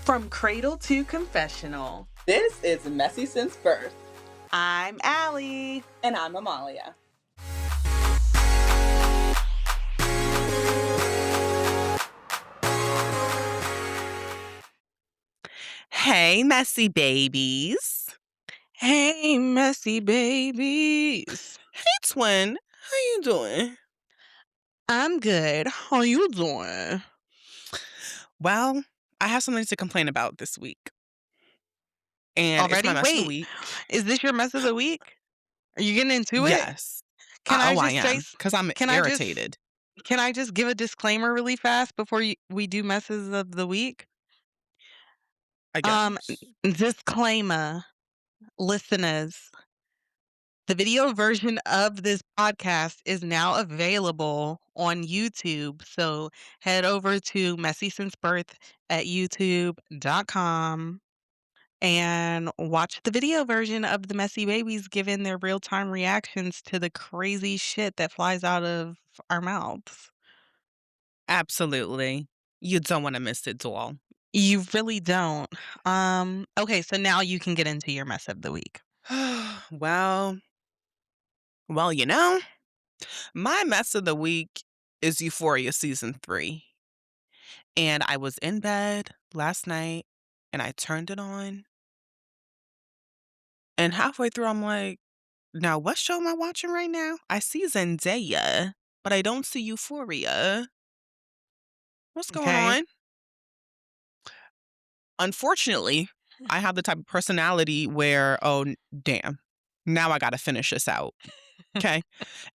From cradle to confessional. This is Messy Since Birth. I'm Allie. And I'm Amalia. Hey, messy babies. Hey, messy babies. Hey, twin. How you doing? I'm good. How you doing? Well, I have something to complain about this week. And Already? it's my mess of the Wait, week. is this your mess of the week? Are you getting into it? Yes. Can I I just am, because I'm irritated. Can I just give a disclaimer really fast before we do messes of the week? I guess. Disclaimer, listeners. The video version of this podcast is now available on YouTube. So head over to Messy Since Birth at youtube.com and watch the video version of the messy babies giving their real-time reactions to the crazy shit that flies out of our mouths. Absolutely. You don't want to miss it, doll. You really don't. Okay, so now you can get into your mess of the week. Well, you know, my mess of the week is Euphoria Season 3. And I was in bed last night, and I turned it on. And halfway through, I'm like, now what show am I watching right now? I see Zendaya, but I don't see Euphoria. What's going Okay. on? Unfortunately, I have the type of personality where, damn, now I got to finish this out. Okay.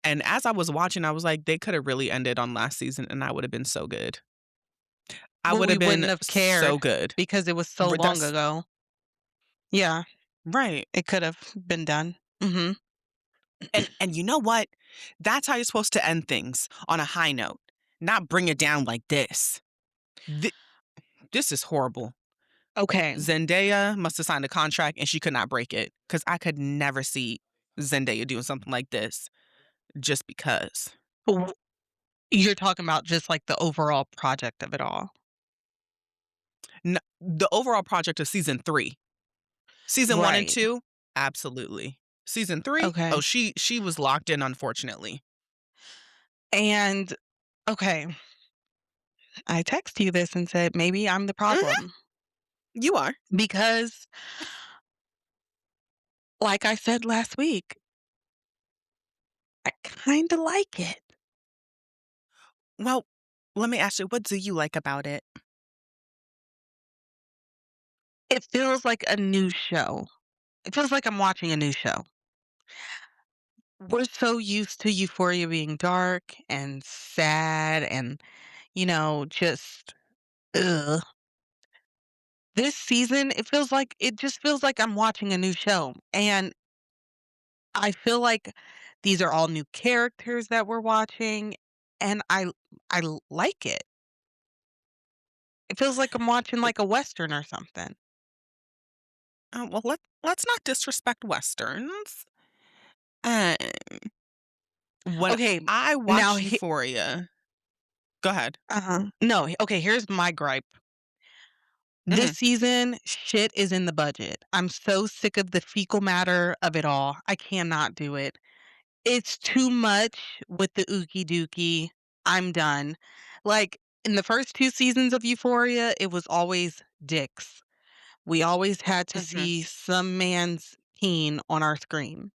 And as I was watching, I was like, they could have really ended on last season, and I would have been so good. I Well, would we have been wouldn't have cared so good. because it was so long That's ago. Yeah, right. it could have been done. Mm-hmm. And you know what? That's how you're supposed to end things, on a high note, not bring it down like this. This is horrible. Okay. Zendaya must have signed a contract and she could not break it, because I could never see Zendaya doing something like this just because. You're talking about just like the overall project of it all. No, the overall project of season 3. Season 1 and Right. 2, absolutely. Season 3, Okay. she was locked in, unfortunately. And okay, I text you this and said maybe I'm the problem You are. because, like I said last week, I kind of like it. Well, let me ask you, what do you like about it? It feels like a new show. It feels like I'm watching a new show. We're so used to Euphoria being dark and sad and, just ugh. This season, it just feels like I'm watching a new show. And I feel like these are all new characters that we're watching, and I like it. It feels like I'm watching like a Western or something. Well, let's not disrespect Westerns. Um, when Okay, I now watched Euphoria, go ahead. no, okay, here's my gripe. This season, shit is in the budget. I'm so sick of the fecal matter of it all. I cannot do it. It's too much with the ookie dookie. I'm done. Like, in the first 2 seasons of Euphoria, it was always dicks. We always had to see some man's peen on our screen.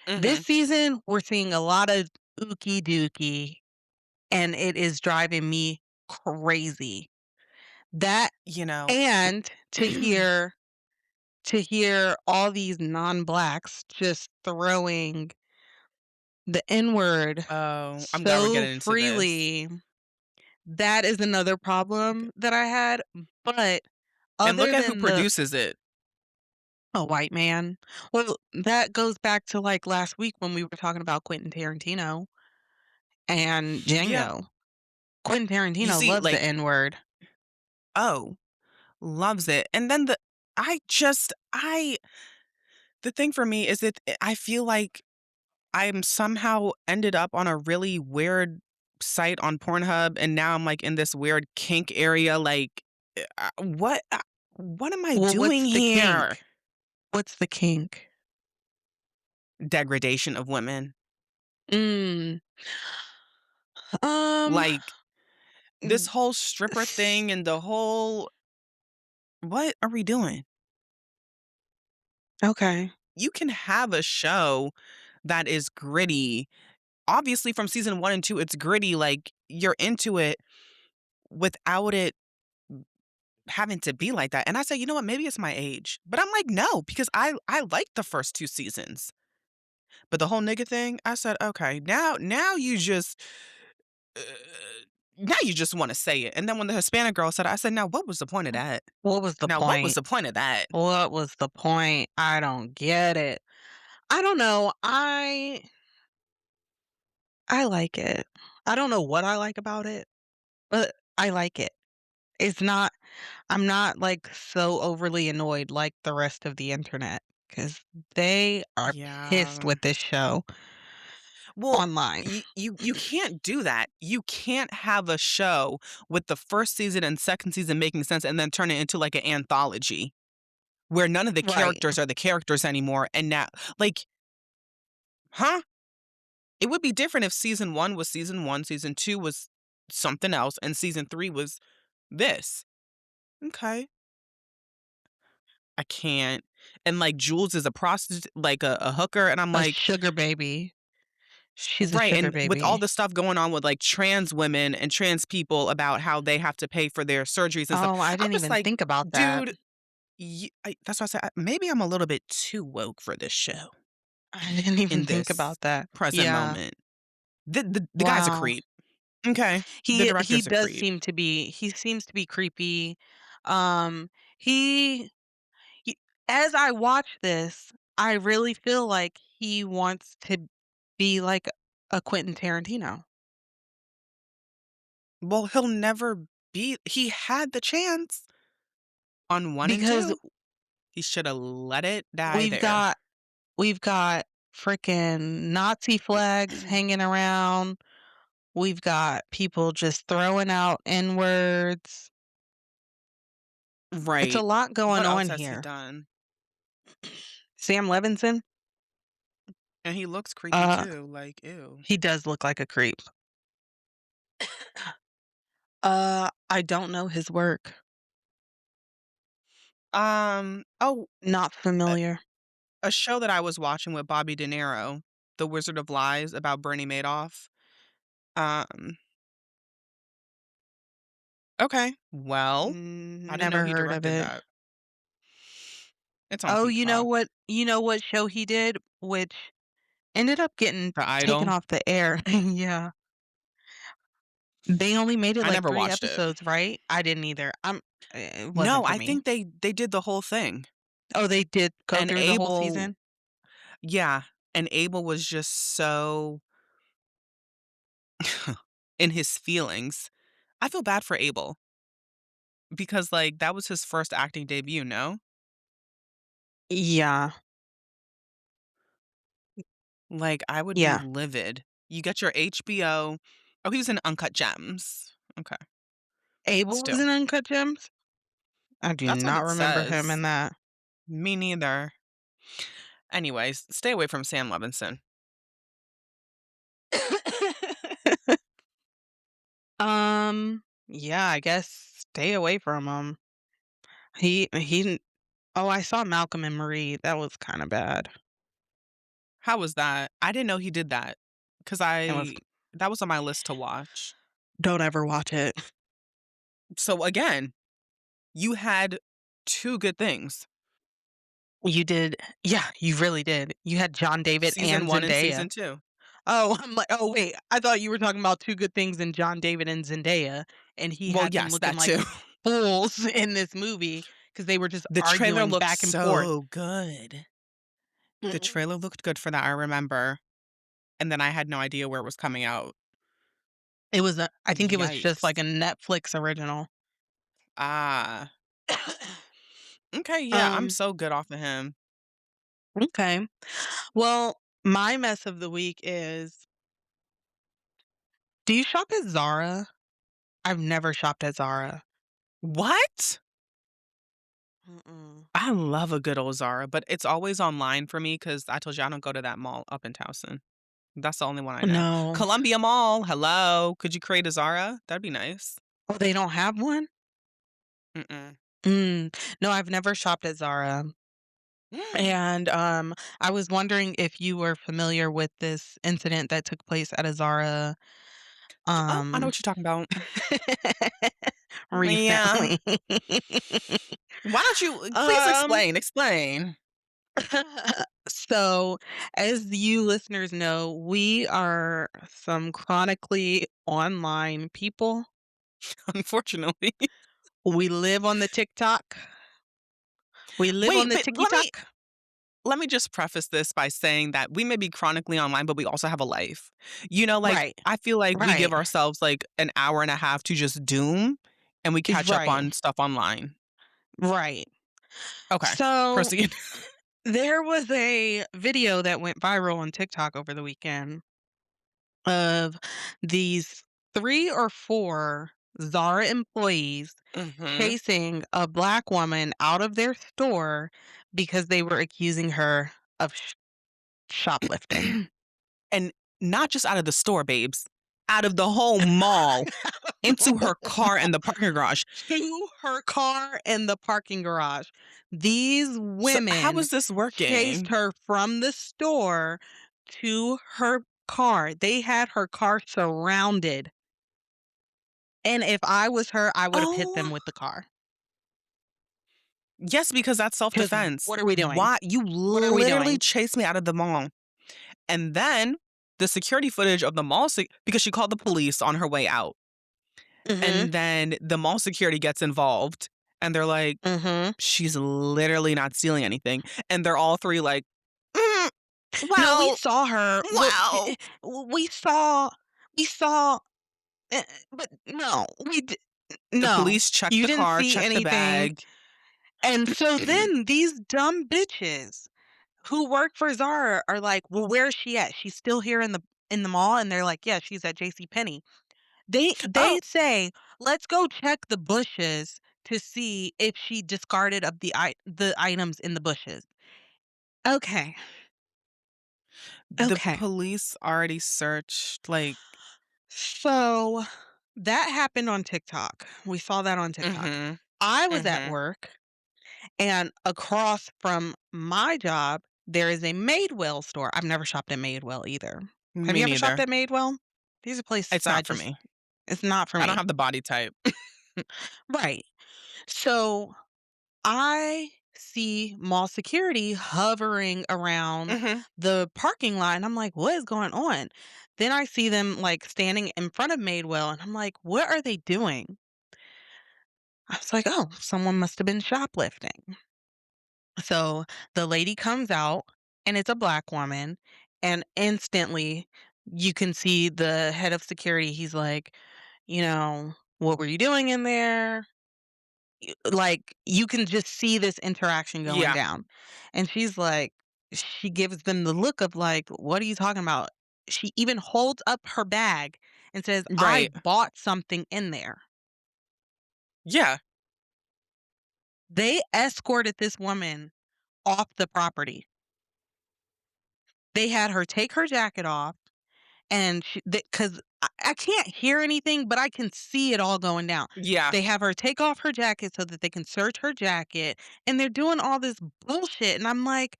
This season, we're seeing a lot of ookie dookie, and it is driving me crazy. That, and to hear all these non-blacks just throwing the N-word I'm glad we're so getting into freely. this. That is another problem that I had, but And look other at who than produces it. a white man. Well, that goes back to like last week when we were talking about Quentin Tarantino and Yeah. Django. Quentin You Tarantino see, loves like, the N-word. loves it. And then the thing for me is that I feel like I'm somehow ended up on a really weird site on Pornhub, and now I'm like in this weird kink area. Like, what? What am I Well, doing what's the here? kink? What's the kink? Degradation of women. Mm, um, Like, this mm, whole stripper s thing and the whole what are we doing? okay. You can have a show that is gritty. Obviously, from season 1 and 2, it's gritty, like, you're into it without it having to be like that, and I say, "You know what? Maybe it's my age." But I'm like, "No," because I liked the first 2 seasons. But the whole nigga thing, I said, "Okay, now you just uh, now you just wanna say it." And then when the Hispanic girl said it, I said, "Now what was the point of that? What was the Now what was point? the point of that?" What was the point? I don't get it. I don't know. I like it. I don't know what I like about it, but I like it. It's not I'm not, like, so overly annoyed like the rest of the internet because they are pissed Yeah. with this show Well, online. you can't do that. You can't have a show with the 1st season and 2nd season making sense and then turn it into, like, an anthology where none of the Right, characters are the characters anymore, and now like, huh? It would be different if season 1 was season 1, season 2 was something else, and season 3 was this. Okay. I can't. And, like, Jules is a prostitute like, a hooker, and I'm a like sugar baby. She's a right, sugar and with all baby. the stuff going on with, like, trans women and trans people about how they have to pay for their surgeries and stuff, Oh, I I'm didn't just even like, think about that. "Dude, that's why I said, maybe I'm a little bit too woke for this show I didn't even in think this about that. present Yeah. moment." The guy's a Wow. creep. Okay. The He director's a does creep. seem to be he seems to be creepy. Um, he Y as I watch this, I really feel like he wants to be like a Quentin Tarantino Well, he'll never be he had the chance on 1 and because 2. He shoulda let it die we've there. got we've got fricking Nazi flags hanging around. We've got people just throwing out N-words. It's a Right. lot going What else on has he here. done? Sam Levinson, And he looks creepy uh, too, like, ew. he does look like a creep. I don't know his work. Oh, Not a familiar. a show that I was watching with Bobby De Niro, The Wizard of Lies about Bernie Madoff. Um, okay, well, I didn't know Never he heard of directed it. that. It's on Oh, Peacock. you know what show he did, which ended up getting The taken Idol. off the air? Yeah. They only made it I like never 3 watched it. episodes, right? I didn't either. It No, wasn't for I me. think they did the whole thing. Oh, they did go And through the whole Abel season? yeah, and Abel was just so in his feelings. I feel bad for Abel because, like, that was his first acting debut, no? Yeah. Like, I would be Yeah. livid. You get your HBO oh, he was in Uncut Gems. Okay, Abel was still. in Uncut Gems? I do That's what not it remember him says. in that. Me neither. Anyways, stay away from Sam Levinson. Yeah, I guess stay away from him. He didn't Oh, I saw Malcolm and Marie. That was kinda bad. How was that? I didn't know he did that because It was I that was on my list to watch. Don't ever watch it. So, again, you had 2 good things. You did Yeah, you really did. You had John David Season and 1 and Zendaya. season 2. Oh, I'm like, "Oh, wait, I thought you were talking about 2 good things in John David and Zendaya, and he Well, had them yes, looking that like too. fools in this movie because they were just The trailer arguing looked back and forth." so good. The Mm. trailer looked good for that, I remember, and then I had no idea where it was coming out. I think it was just like a Yikes. Netflix original. Ah. Okay, yeah, I'm Um, so good off of him. okay. Well, my mess of the week is, do you shop at Zara? I've never shopped at Zara. What? Mm-mm. I love a good old Zara, but it's always online for me because I told you I don't go to that mall up in Towson. That's the only one I know. No. Columbia Mall, hello. Could you create a Zara? That'd be nice. Oh, they don't have one? Mm-mm. Mm. No, I've never shopped at Zara. And, I was wondering if you were familiar with this incident that took place at a Zara, Oh, I know um, what you're talking about. Yeah. recently. Why don't you please Um, explain? Explain. so, as you listeners know, we are some chronically online people. Unfortunately. We live on the TikTok. We live on Wait, the but Tiki Talk. let me just preface this by saying that we may be chronically online, but we also have a life. Like, Right, I feel like we give right, ourselves, like, an hour and a half to just doom, and we catch up right, on stuff online. right. Okay, So, proceed. there was a video that went viral on TikTok over the weekend of these 3 or 4 Zara employees Mhm. chasing a black woman out of their store because they were accusing her of shoplifting. And not just out of the store, babes, out of the whole mall, into her car in the parking garage. To her car in the parking garage. These So, how women is this chased working? her from the store to her car. They had her car surrounded. And if I was her, I would have hit them Oh. with the car. Yes, because that's 'Cause self-defense. what are we doing? Why you What are we literally doing? chased me out of the mall. And then the security footage of the because she called the police on her way out. Mhm, And then the mall security gets involved and they're like, mhm. "She's literally not stealing anything." And they're all 3 like, "Mm, No, we well, saw her. Well, wow." we saw, but no, The no. police checked You the didn't car, see checked the anything. bag. And so then these dumb bitches who work for Zara are like, "Well, where is she at? She's still here in the mall?" And they're like, "Yeah, she's at JCPenney." They Oh, say, "Let's go check the bushes to see if she discarded of the items in the bushes." Okay. the Okay. police already searched, like. So that happened on TikTok. We saw that on TikTok. Mhm, I was at mhm. work, and across from my job, there is a Madewell store. I've never shopped at Madewell either. Have Me you ever shopped neither. at Madewell? These are places It's I not for just me. it's not for I don't me. have the body type. Right. So I see mall security hovering around Mhm. the parking lot, and I'm like, "What is going on?" Then I see them, like, standing in front of Madewell, and I'm like, "What are they doing?" I was like, "Oh, someone must have been shoplifting." So the lady comes out, and it's a black woman, and instantly you can see the head of security. He's like, "What were you doing in there?" Like, you can just see this interaction going Yeah, down. And she gives them the look of like, "What are you talking about?" She even holds up her bag and says, "I right. bought something in there." Yeah, They escorted this woman off the property. They had her take her jacket off, and because I can't hear anything, but I can see it all going down. yeah. They have her take off her jacket so that they can search her jacket, and they're doing all this bullshit, and I'm like,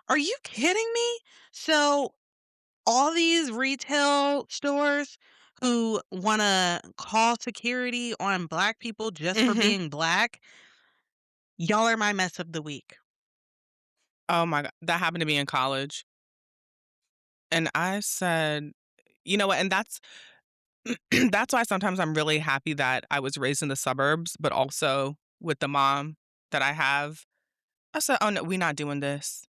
"Are you kidding me?" So, all these retail stores who wanna call security on black people just for Mhm. being black, y'all are my mess of the week. Oh my god, that happened to me in college, and I said, "You know what?" And that's that's why sometimes I'm really happy that I was raised in the suburbs, but also with the mom that I have. I said, "Oh, no, we're not doing this.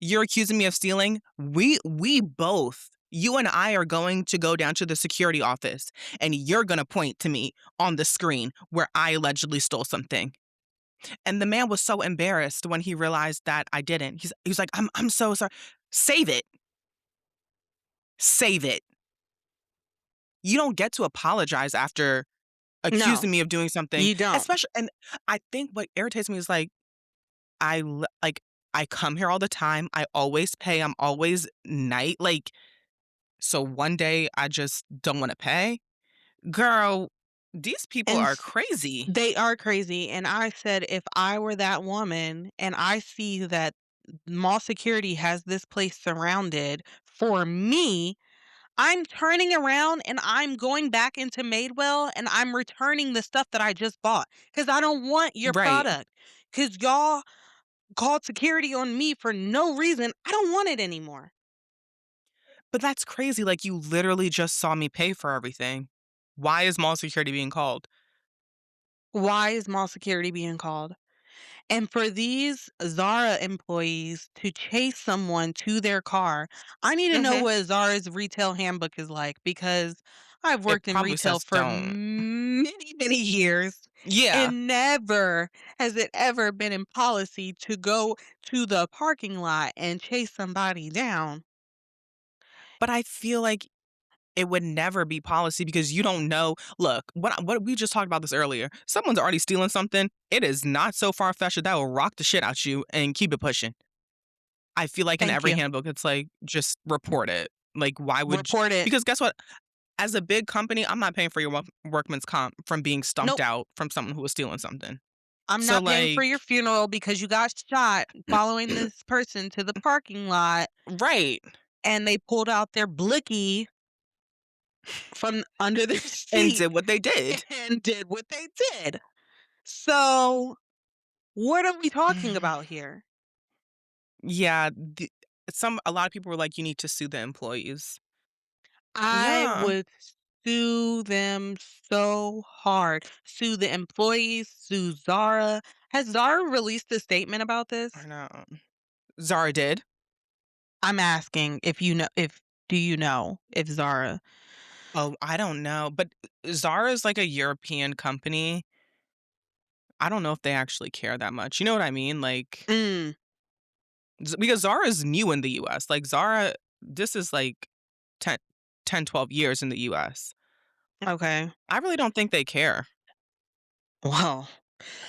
You're accusing me of stealing? We both, you and I are going to go down to the security office, and you're gonna point to me on the screen where I allegedly stole something." And the man was so embarrassed when he realized that I didn't. He was like, I'm so sorry." Save it. Save it. You don't get to apologize after No, accusing me of doing something, you don't. especially. And I think what irritates me is, like, like, I come here all the time, I always pay, I'm always like, so one day I just don't wanna pay? Girl, these people And are crazy. they are crazy, and I said, "If I were that woman and I see that mall security has this place surrounded for me, I'm turning around and I'm going back into Madewell and I'm returning the stuff that I just bought because I don't want your Right. product. Because y'all called security on me for no reason. I don't want it anymore." But that's crazy, like, you literally just saw me pay for everything. Why is mall security being called? Why is mall security being called? And for these Zara employees to chase someone to their car, I need to know Mhm. what Zara's retail handbook is like because I've It worked in probably retail says for don't. many, many years. Yeah, And never has it ever been in policy to go to the parking lot and chase somebody down. but I feel like it would never be policy because you don't know. Look, what we just talked about this earlier. Someone's already stealing something. It is not so far-fetched that will rock the shit out you and keep it pushing. I feel like in Thank every you. handbook, it's like, just report it. Like, why would Report it. because guess what? As a big company, I'm not paying for your workman's comp from being stumped Nope. out from someone who was stealing something. I'm So, not paying for like your funeral because you got shot following this person to the parking lot right, and they pulled out their blicky from under their and seat did what they did. and did what they did. So, what are we talking about here? Yeah, a lot of people were like, "You need to sue the employees." I Yeah, would sue them so hard. Sue the employees, sue Zara. Has Zara released a statement about I this? know. Zara did. I'm asking if you know if do you know if Zara. Oh, I don't know, but Zara is like a European company. I don't know if they actually care that much. You know what I mean? Like, Mm, Because Zara is new in the US. Like, Zara, this is like 10, 10, 12 years in the US. okay. I really don't think they care. Well,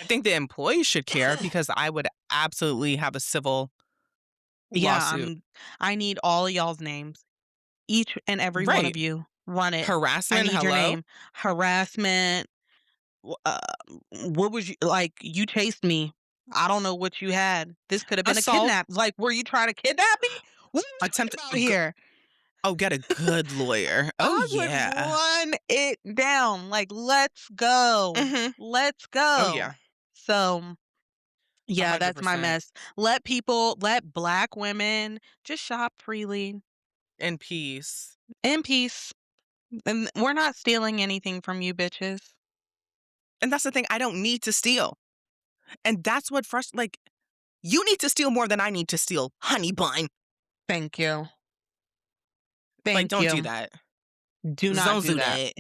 I think the employees should care because I would absolutely have a civil yeah, lawsuit. I need all of y'all's names. Each and every one Right. of you. Run it. I Harassment, need your hello? name. Harassment. w- Uh, what was you like? You chased me. I don't know what you had. This could have been a Assault, kidnap. Like, were you trying to kidnap me? What are we talking attempt about here? oh, get a good lawyer. Oh, I would yeah. run it down. Like, let's go. Mhm. Let's Oh, go. yeah. So, yeah, that's my 100%. mess. Let black women just shop freely In peace. in peace. And we're not stealing anything from you bitches. And that's the thing, I don't need to steal. And that's what like, you need to steal more than I need to steal, honey bun. Thank you. Like, Thank don't do you. that. Do Just not don't do do that.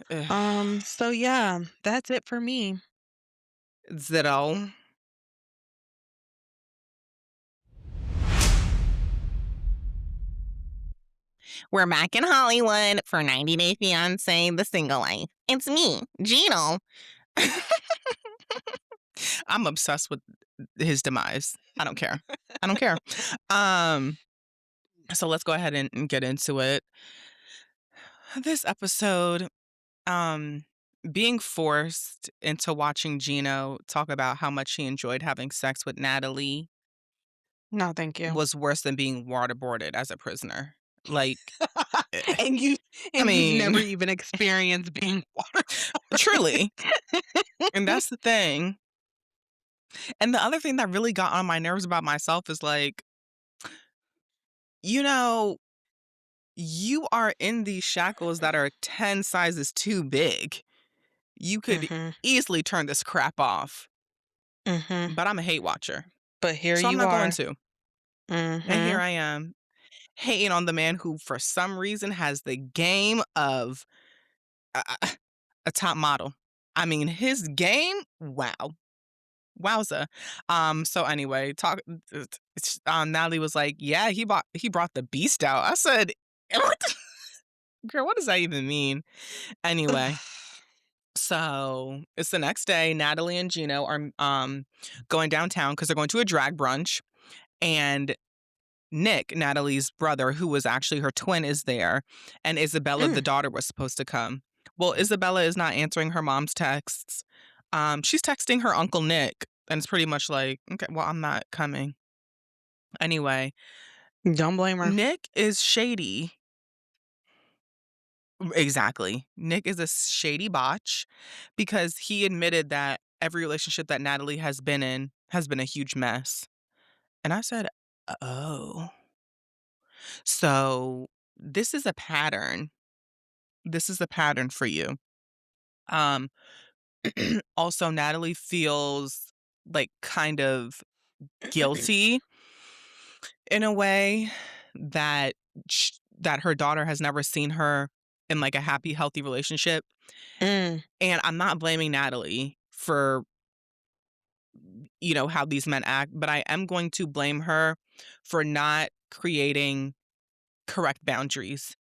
that. Ugh. So yeah, that's it for me. Zitto. We're back in Hollywood for 90 Day Fiancé, The Single Life. It's me, Gino. I'm obsessed with his demise. I don't care. I don't care. Um, so let's go ahead and get into it. This episode, um, being forced into watching Gino talk about how much he enjoyed having sex with Natalie No, thank you. was worse than being waterboarded as a prisoner. Like, eh, and you I and you've never mean, even experienced being waterboarded. truly. And that's the thing. And the other thing that really got on my nerves about myself is like, you know, you are in these shackles that are 10 sizes too big. You could Mhm. easily turn this crap off, Mhm. but I'm a hate watcher. But here So I'm you not going are. to. And here Mhm. I am hating on the man who, for some reason, has the game of a, a top model. I mean, his game, wow. Wowza. So anyway, Natalie was like, "Yeah, he brought the beast out." I said, "What the girl, what does that even mean?" Anyway, So, it's the next day, Natalie and Gino are, going downtown because 'cause they're going to a drag brunch, and Nick, Natalie's brother, who was actually her twin, is there, and Isabella, the Mm. daughter, was supposed to come. Well, Isabella is not answering her mom's texts. She's texting her uncle Nick, and it's pretty much like, "Okay, well, I'm not coming." Anyway, Don't blame her. Nick is shady. Exactly. Nick is a shady botch because he admitted that every relationship that Natalie has been in has been a huge mess. And I said, "Oh, so this is a pattern. This is a pattern for you." Um, also, Natalie feels like kind of guilty in a way that that her daughter has never seen her in like a happy, healthy relationship. Mm, And I'm not blaming Natalie for, how these men act, but I am going to blame her for not creating correct boundaries.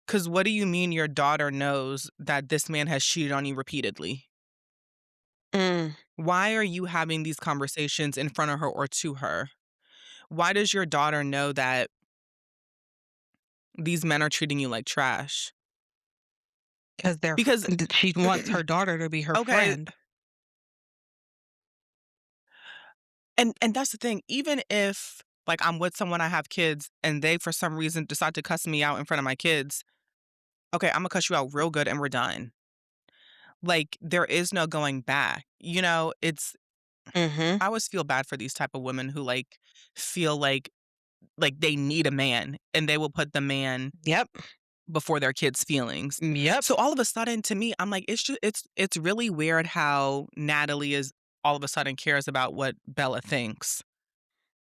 Because what do you mean your daughter knows that this man has cheated on you repeatedly? mm, Why are you having these conversations in front of her or to her? Why does your daughter know that these men are treating you like trash? 'cause Because she wants her daughter to be her okay, friend. and that's the thing, even if like I'm with someone, I have kids, and they for some reason decide to cuss me out in front of my kids, okay, Imma cuss you out real good and we're done. Like, there is no going back, it's Mhm. I always feel bad for these type of women who, like, feel like they need a man, and they will put the man Yep. before their kids' feelings. Yep. So, all of a sudden, to me, I'm like, it's really weird how Natalie is all of a sudden cares about what Bella thinks.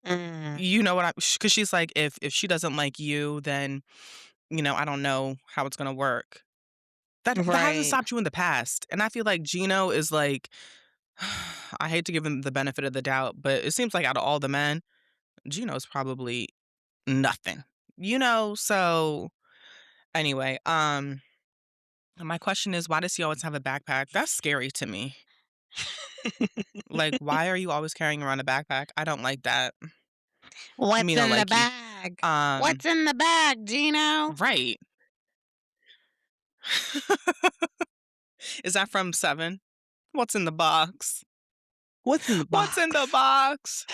Mm, You know what I? Because she's like, "If she doesn't like you, then, I don't know how it's gonna work." That hasn't right. stopped you in the past, and I feel like Gino is like I hate to give him the benefit of the doubt, but it seems like out of all the men, Gino's probably nothing. So anyway, my question is, why does he always have a backpack? That's scary to me. Like, why are you always carrying around a backpack? I don't like that. What's Me don't in the like you. bag? Um, What's in the bag, Gino? right. Is that from Seven? What's in the box? What's in the What's in the box? box?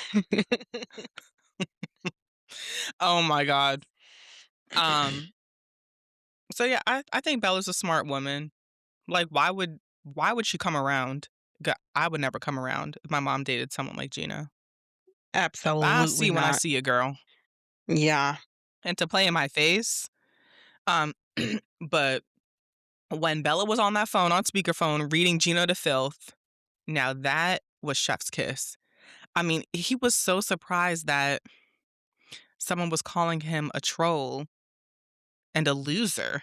Oh my god. Um, so yeah, I think Bella's a smart woman. Like, why would she come around? I would never come around if my mom dated someone like Gina. I see Absolutely when I not. see a girl. Yeah. And to play in my face, um, but when Bella was on that phone on speakerphone reading Gino to filth, now that was chef's kiss. I mean, he was so surprised that someone was calling him a troll and a loser.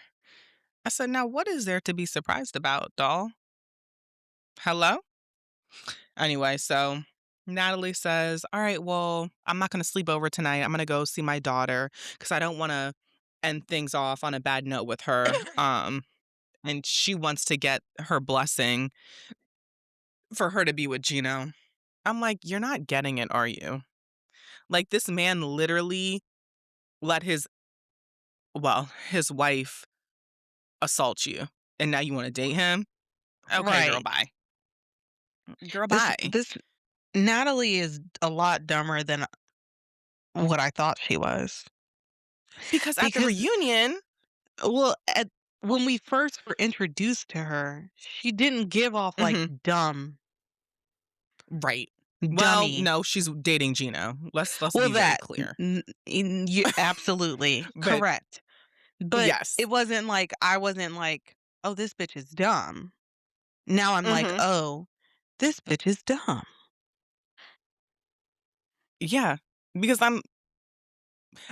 I said, "Now what is there to be surprised about, doll? Hello?" Anyway, so Natalie says, "All right, well, I'm not gonna sleep over tonight. I'm gonna go see my daughter because I don't wanna end things off on a bad note with her." And she wants to get her blessing for her to be with Gino. I'm like, "You're not getting it, are you?" Like, this man literally let his wife assault you, and now you wanna date him? Okay, girl, Right. bye. Girl, This bye. this Natalie is a lot dumber than what I thought she was. Because at the Because, reunion well, when we first were introduced to her, she didn't give off like Mhm, dumb, right. Well, dummy. no, she's dating Gino. Let's Well, be very that clear. you absolutely But correct. But yes. it wasn't like I wasn't like, oh, this bitch is dumb. Now I'm like, Mhm. oh, this bitch is dumb. Yeah. Because I'm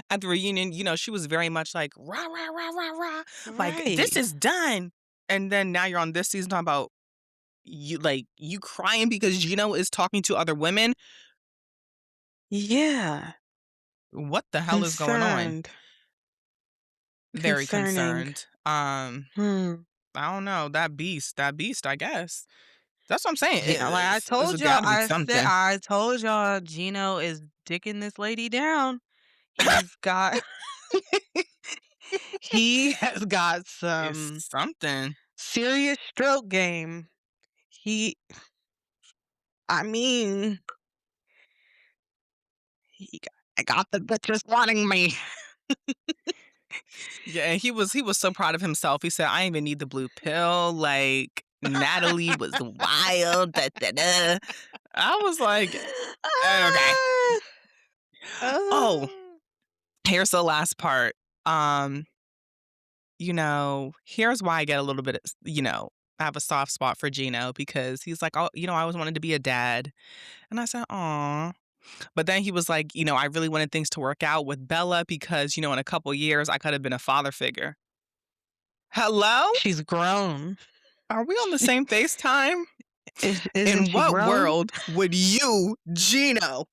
at the reunion, she was very much like, "Rah, rah, rah, rah, rah." Like, "This Right. is done." And then now you're on this season talking about you crying because Gino is talking to other women. Yeah. What the hell is going on? Concerned. Very Concerning. concerned. Hmm. I don't know, that beast, I guess. That's what I'm saying. Like I It's told y'all, gotta be something. I told y'all, Gino is dicking this lady down. He's got he has got It's some something. serious stroke game. He, I mean, I got the bitches wanting me. Yeah, and he was so proud of himself. He said, "I didn't even need the blue pill, like, Natalie was wild, da, da, da." I was like, "Okay." Ah, Oh, ah. here's the last part. Um, here's why I get a little bit, I have a soft spot for Gino because he's like, "Oh, I always wanted to be a dad." And I said, "Aw." But then he was like, "I really wanted things to work out with Bella because, in a couple years, I could have been a father figure." Hello? She's grown. Are we on the same FaceTime? Isn't In she what grown? world would you, Gino,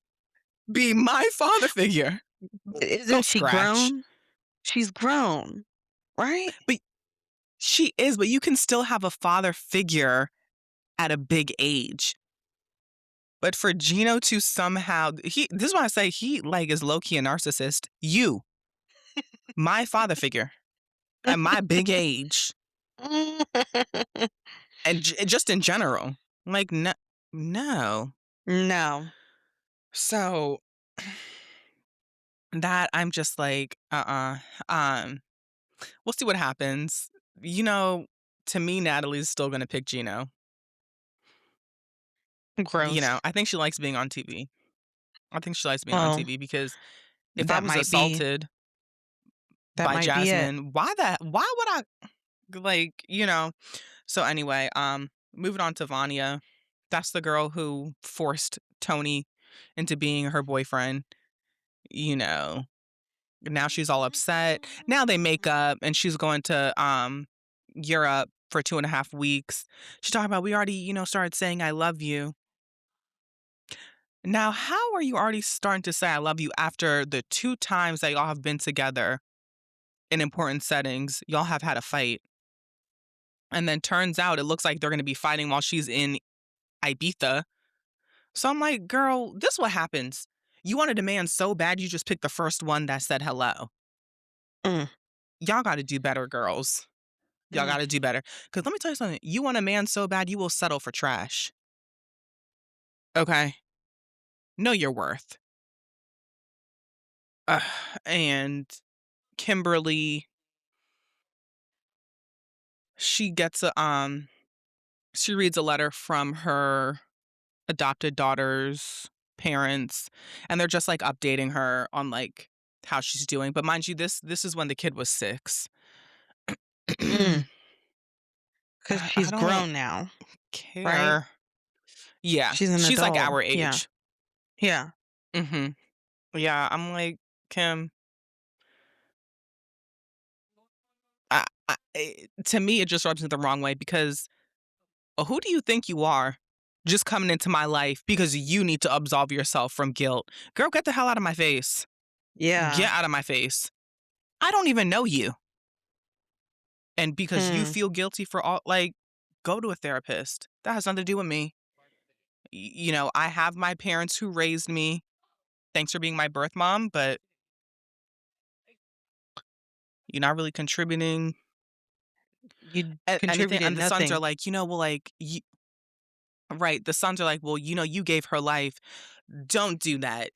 be my father figure? Go Isn't she scratch. grown? She's grown, right? But she is, but you can still have a father figure at a big age. But for Gino to somehow this is why I say he like is low key a narcissist. You, my father figure at my big age, and just in general, like no, no. No. So that I'm just like, um, we'll see what happens. You know, to me, Natalie's still gonna pick Gino. Gross. I think she likes being on TV. I think she likes being on Well, TV because if I that was might be assaulted that by might be it. Jasmine, why would I like, So anyway, moving on to Vanya. That's the girl who forced Tony into being her boyfriend, you know. Now she's all upset. Now they make up and she's going to Europe for 2.5 weeks. She's talking about we already, started saying I love you. Now, how are you already starting to say I love you after the two times that y'all have been together in important settings? Y'all have had a fight. And then turns out it looks like they're gonna be fighting while she's in Ibiza. So I'm like, girl, this what happens. You wanted a man so bad you just picked the first one that said hello. Mm, Y'all gotta do better, girls. Y'all mm. gotta do better. Cause let me tell you something. You want a man so bad you will settle for trash. Okay? Know your worth. Ugh, and Kimberly, she gets she reads a letter from her adopted daughter's parents, and they're just like updating her on like how she's doing. But mind you, this is when the kid was 6. Mm. 'Cause I she's don't grown now, right? care. Yeah, She's an she's like adult. our Yeah. age. Yeah. Mhm. Yeah, I'm like, Kim, to me, it just rubs me the wrong way because who do you think you are? Just coming into my life because you need to absolve yourself from guilt. Girl, get the hell out of my face. Yeah. Get out of my face. I don't even know you. And because you Hmm. feel guilty for all, like, go to a therapist. That has nothing to do with me. I have my parents who raised me. Thanks for being my birth mom, but you're not really contributing You anything. contributed And the sons are nothing. like, well, like, right. The sons are like, well, you gave her life. Don't do that.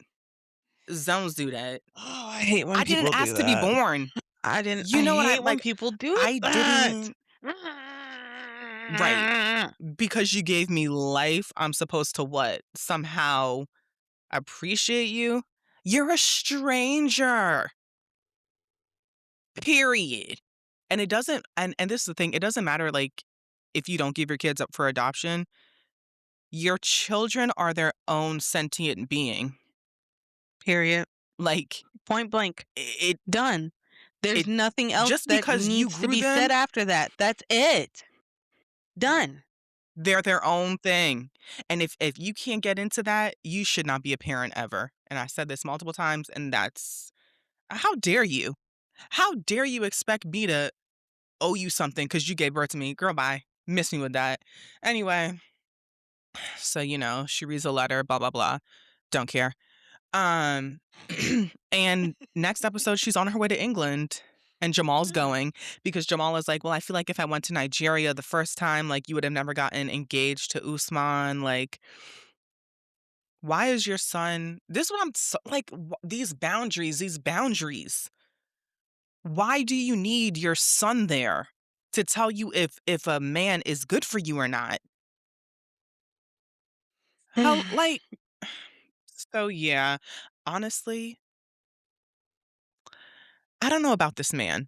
Don't do that. Oh, I hate when I didn't people do ask to be that. born. I You know what I hate when like? people do I that. didn't. Right. Because you gave me life, I'm supposed to what? Somehow appreciate you? You're a stranger. Period. And it doesn't and this is the thing, it doesn't matter like if you don't give your kids up for adoption, your children are their own sentient being. Period. Like Point blank. it Done. There's it nothing else just that because you needs to grew be said them, after that. That's it. Done. they're their own thing. And if you can't get into that, you should not be a parent ever. And I said this multiple times and that's how dare you? How dare you expect me to owe you something because you gave birth to me. Girl, bye. Miss me with that. Anyway, so, she reads a letter, blah, blah, blah. Don't care. Um, and next episode, she's on her way to England. And Jamal's Mm. going because Jamal is like, well, I feel like if I went to Nigeria the first time, like, you would have never gotten engaged to Usman. Like, why is your son this is what I'm so, like, these boundaries. Why do you need your son there to tell you if a man is good for you or not? How, like, so yeah, honestly, I don't know about this man.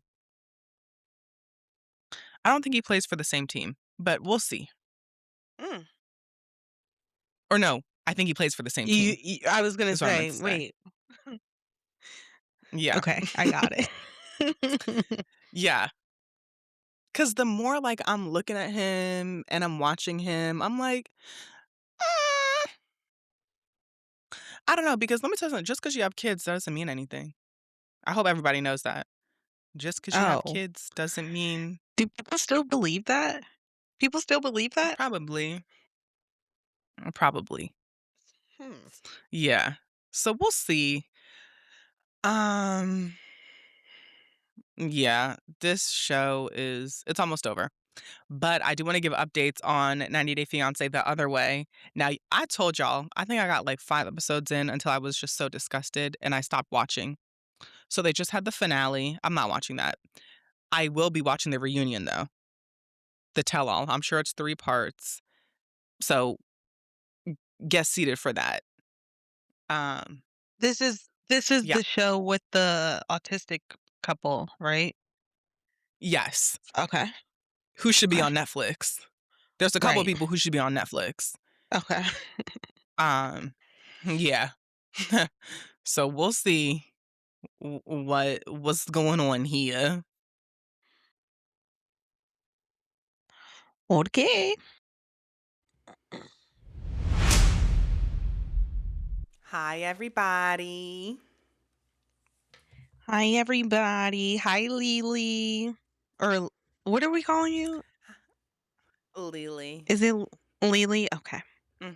I don't think he plays for the same team, but we'll see. Mm. Or no, I think he plays for the same team, I was gonna is what I meant say, to say. wait. Yeah. Okay, I got it. Yeah. Because the more, like, I'm looking at him and I'm watching him, I'm like, "Uh, I don't know," because let me tell you something, just because you have kids doesn't mean anything. I hope everybody knows that. Just because you have Oh, kids doesn't mean do people still believe that? People still believe that? probably, probably. Hmm. Yeah. So we'll see. Um, yeah, this show it's almost over. But I do wanna give updates on 90 Day Fiancé the other way. Now, I told y'all, I think I got, like, 5 episodes in until I was just so disgusted and I stopped watching. So they just had the finale. I'm not watching that. I will be watching the reunion, though, the tell-all. I'm sure it's 3 parts. So get seated for that. Um, This is yeah. the show with the autistic couple, right? Yes. Okay. Who should be Okay. on Netflix? There's a couple of Right. people who should be on Netflix. Okay. Um, yeah. So we'll see what's going on here. Okay. Hi, everybody. Hi, everybody. Hi, Lily. Or what are we calling you? Lily. Is it Lily? Okay. Mhm,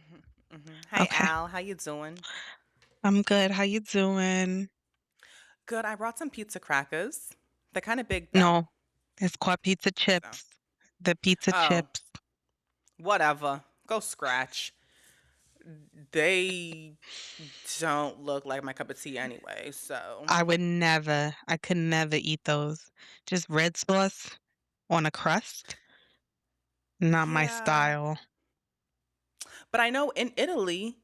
mhm. Hi, Okay. Al. How you doing? I'm good. How you doing? Good. I brought some pizza crackers. They're kind of big though. No, it's called pizza So, chips. The pizza oh, chips. whatever. Go scratch. They don't look like my cup of tea anyway. So, I could never eat those. Just red sauce on a crust. Not my yeah. style. But I know in Italy,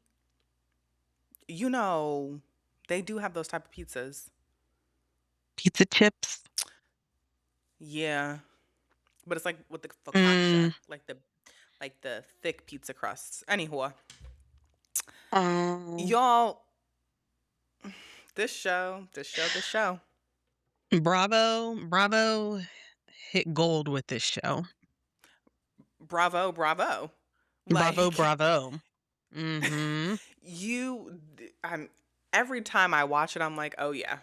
you know, they do have those type of pizzas. Pizza chips. Yeah. But it's like with the Mm. focaccia, like the thick pizza crusts. Anyhow, Um, y'all, this show. Bravo hit gold with this show. Bravo, bravo. Bravo, Like bravo. Mhm. I'm every time I watch it, I'm like, oh yeah.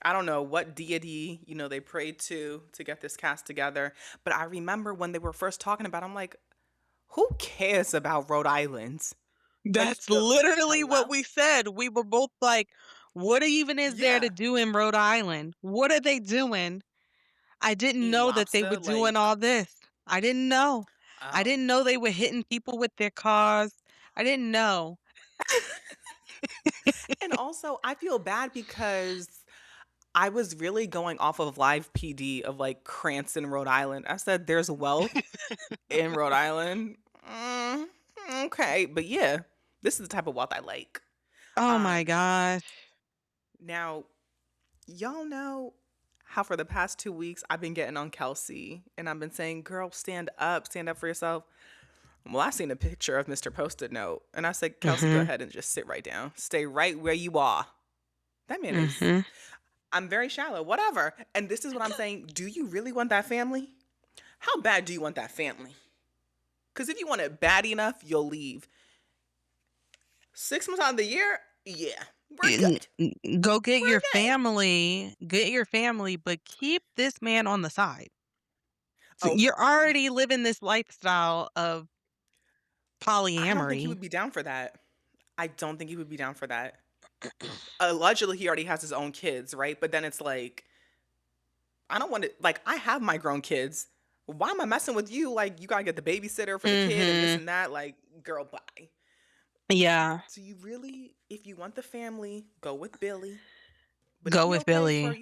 I don't know what deity, they prayed to get this cast together. But I remember when they were first talking about it, I'm like, who cares about Rhode Island? Like, That's literally what hello? we said. We were both like, what even is there to Yeah. do in Rhode Island? What are they doing? I didn't Eat know that they were lobster, doing like, all this. I didn't know. I oh. didn't know they were hitting people with their cars. I didn't know. And also, I feel bad because I was really going off of live PD of like Cranston, Rhode Island. I said, there's wealth in Rhode Island. Mm, okay. But yeah, this is the type of wealth I like. Oh my Um, gosh. Now, y'all know how for the past 2 weeks I've been getting on Kelsey and I've been saying, girl, stand up for yourself. Well, I seen a picture of Mr. Post-it Note and I said, Kelsey, go Mhm. ahead and just sit right down. Stay right where you are. That man is, Mhm. I'm very shallow, whatever. And this is what I'm saying. Do you really want that family? How bad do you want that family? Because if you want it bad enough, you'll leave. 6 months out of the year, yeah, we're N- good. Go We're good. get your family, but keep this man on the side. Oh, You're already living this lifestyle of I don't think he polyamory. would be down for that. I don't think he would be down for that. Allegedly, he already has his own kids, right? But then it's like, I don't want to, like, I have my grown kids. Why am I messing with you? Like, you gotta get the babysitter for the kid and this Mhm. and that. Like, girl, bye. Yeah. So you really, if you want the family, go with Billy. But if Go you're with okay for, Billy.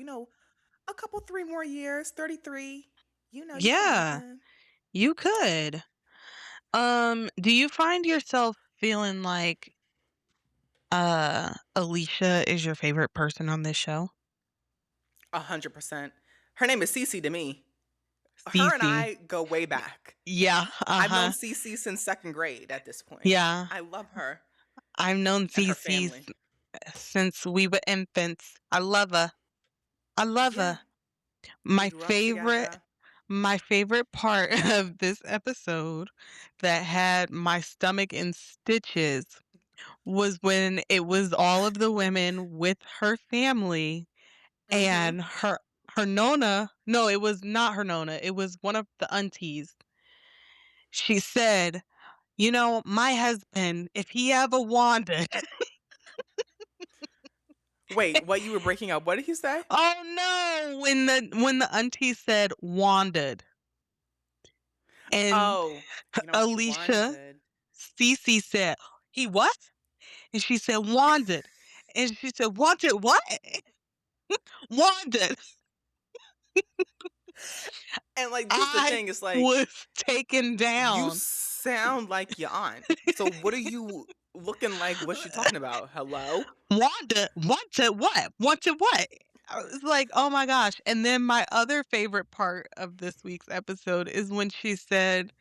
a couple, 3 more years, 33, you can have Yeah, him. you could. Do you find yourself feeling like, Alicia is your favorite person on this show? 100%. Her name is Cece to me. Her and Cece. I go way back. Yeah, I've known uh-huh. Cece since second grade at this point. Yeah. I love her I've known and her Cece family. since we were infants. I love her. I love Yeah, her. we My grew up favorite together. my favorite part of this episode that had my stomach in stitches was when it was all of the women with her family Mhm. and her nona, no, it was not her nona, it was one of the aunties. She said, my husband, if he ever wanted." Wait, what, you were breaking up? What did he say? Oh no, when the auntie said wanted, and Oh, she Alicia wanted. Cece said, "He what?" And she said, "Wanted." And she said, "Wanted what?" "Wanted." And, like, this is the I thing, it's like, was taken you down. sound like your aunt. So what are you looking like? What's she talking about? Hello? Wanted what? Wanted what? I was like, "Oh my gosh." And then my other favorite part of this week's episode is when she said,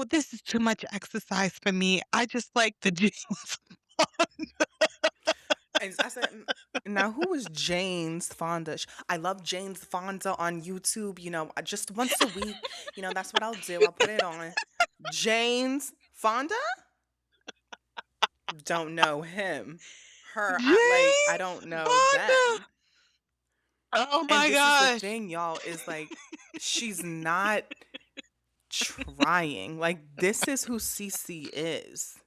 this is too much exercise for me. I just like the jeans." And I said, now who was Jane's Fonda? I love Jane's Fonda on YouTube, just once a week. That's what I'll do. I'll put it on. Jane's Fonda? Don't know him. Her, I James don't know Fonda. them. Oh And my this is the gosh. thing, y'all, is like, she's not trying. Like, this is who Cece is.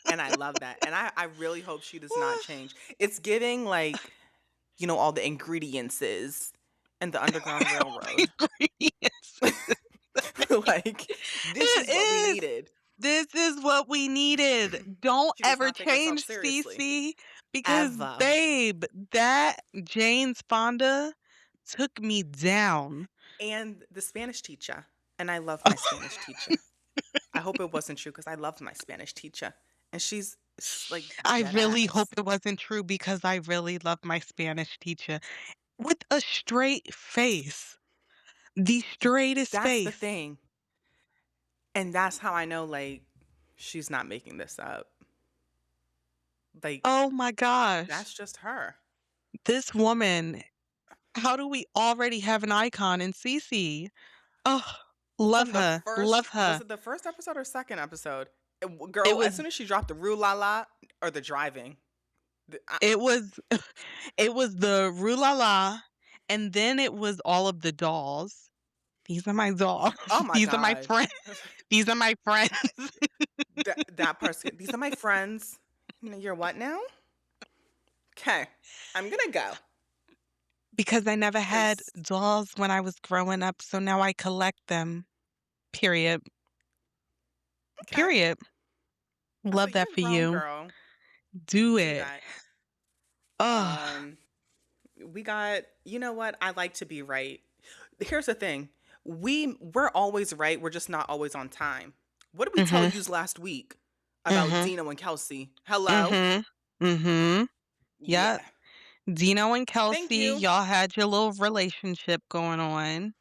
And I love that. And I really hope she does not change. It's giving, like, all the ingredients is and the Underground Railroad. Ingredients. Like, this It is what we is. needed. This is what we needed. Don't She does ever not take herself change seriously. Cece because, Ever. babe, that James Fonda took me down. And the Spanish teacher. And I love my Spanish teacher. I hope it wasn't true because I love my Spanish teacher. And she's like I dead really hope ass. it wasn't true because I really love my Spanish teacher with a straight face. The straightest That's the face. thing. And that's how I know, like, she's not making this up. Like, Oh my gosh. that's just her. This woman, how do we already have an icon in Cece? Oh, love From the her. first, Love was her. it the first episode or second episode? It Girl, as was soon as she dropped the Rue La La or the driving, it was it was the Rue La La, and then it was all of the dolls. These are my dolls. oh my These are my God. friends. These are my friends. That person, these are my friends. You're what now? Okay, I'm gonna go. Because I never had Cause dolls when I was growing up, so now I collect them. Period. okay, Period. I Love said that you're a for grown you. girl. Do Do it. that. Oh, Um, we got. You know what? I like to be right. Here's the thing. We're always right. We're just not always on time. What did we tell mhm, you last week about mhm, Dino and Kelsey? Hello. mhm, mhm. Yep. Yeah. Dino and Thank Kelsey, you. y'all had your little relationship going on.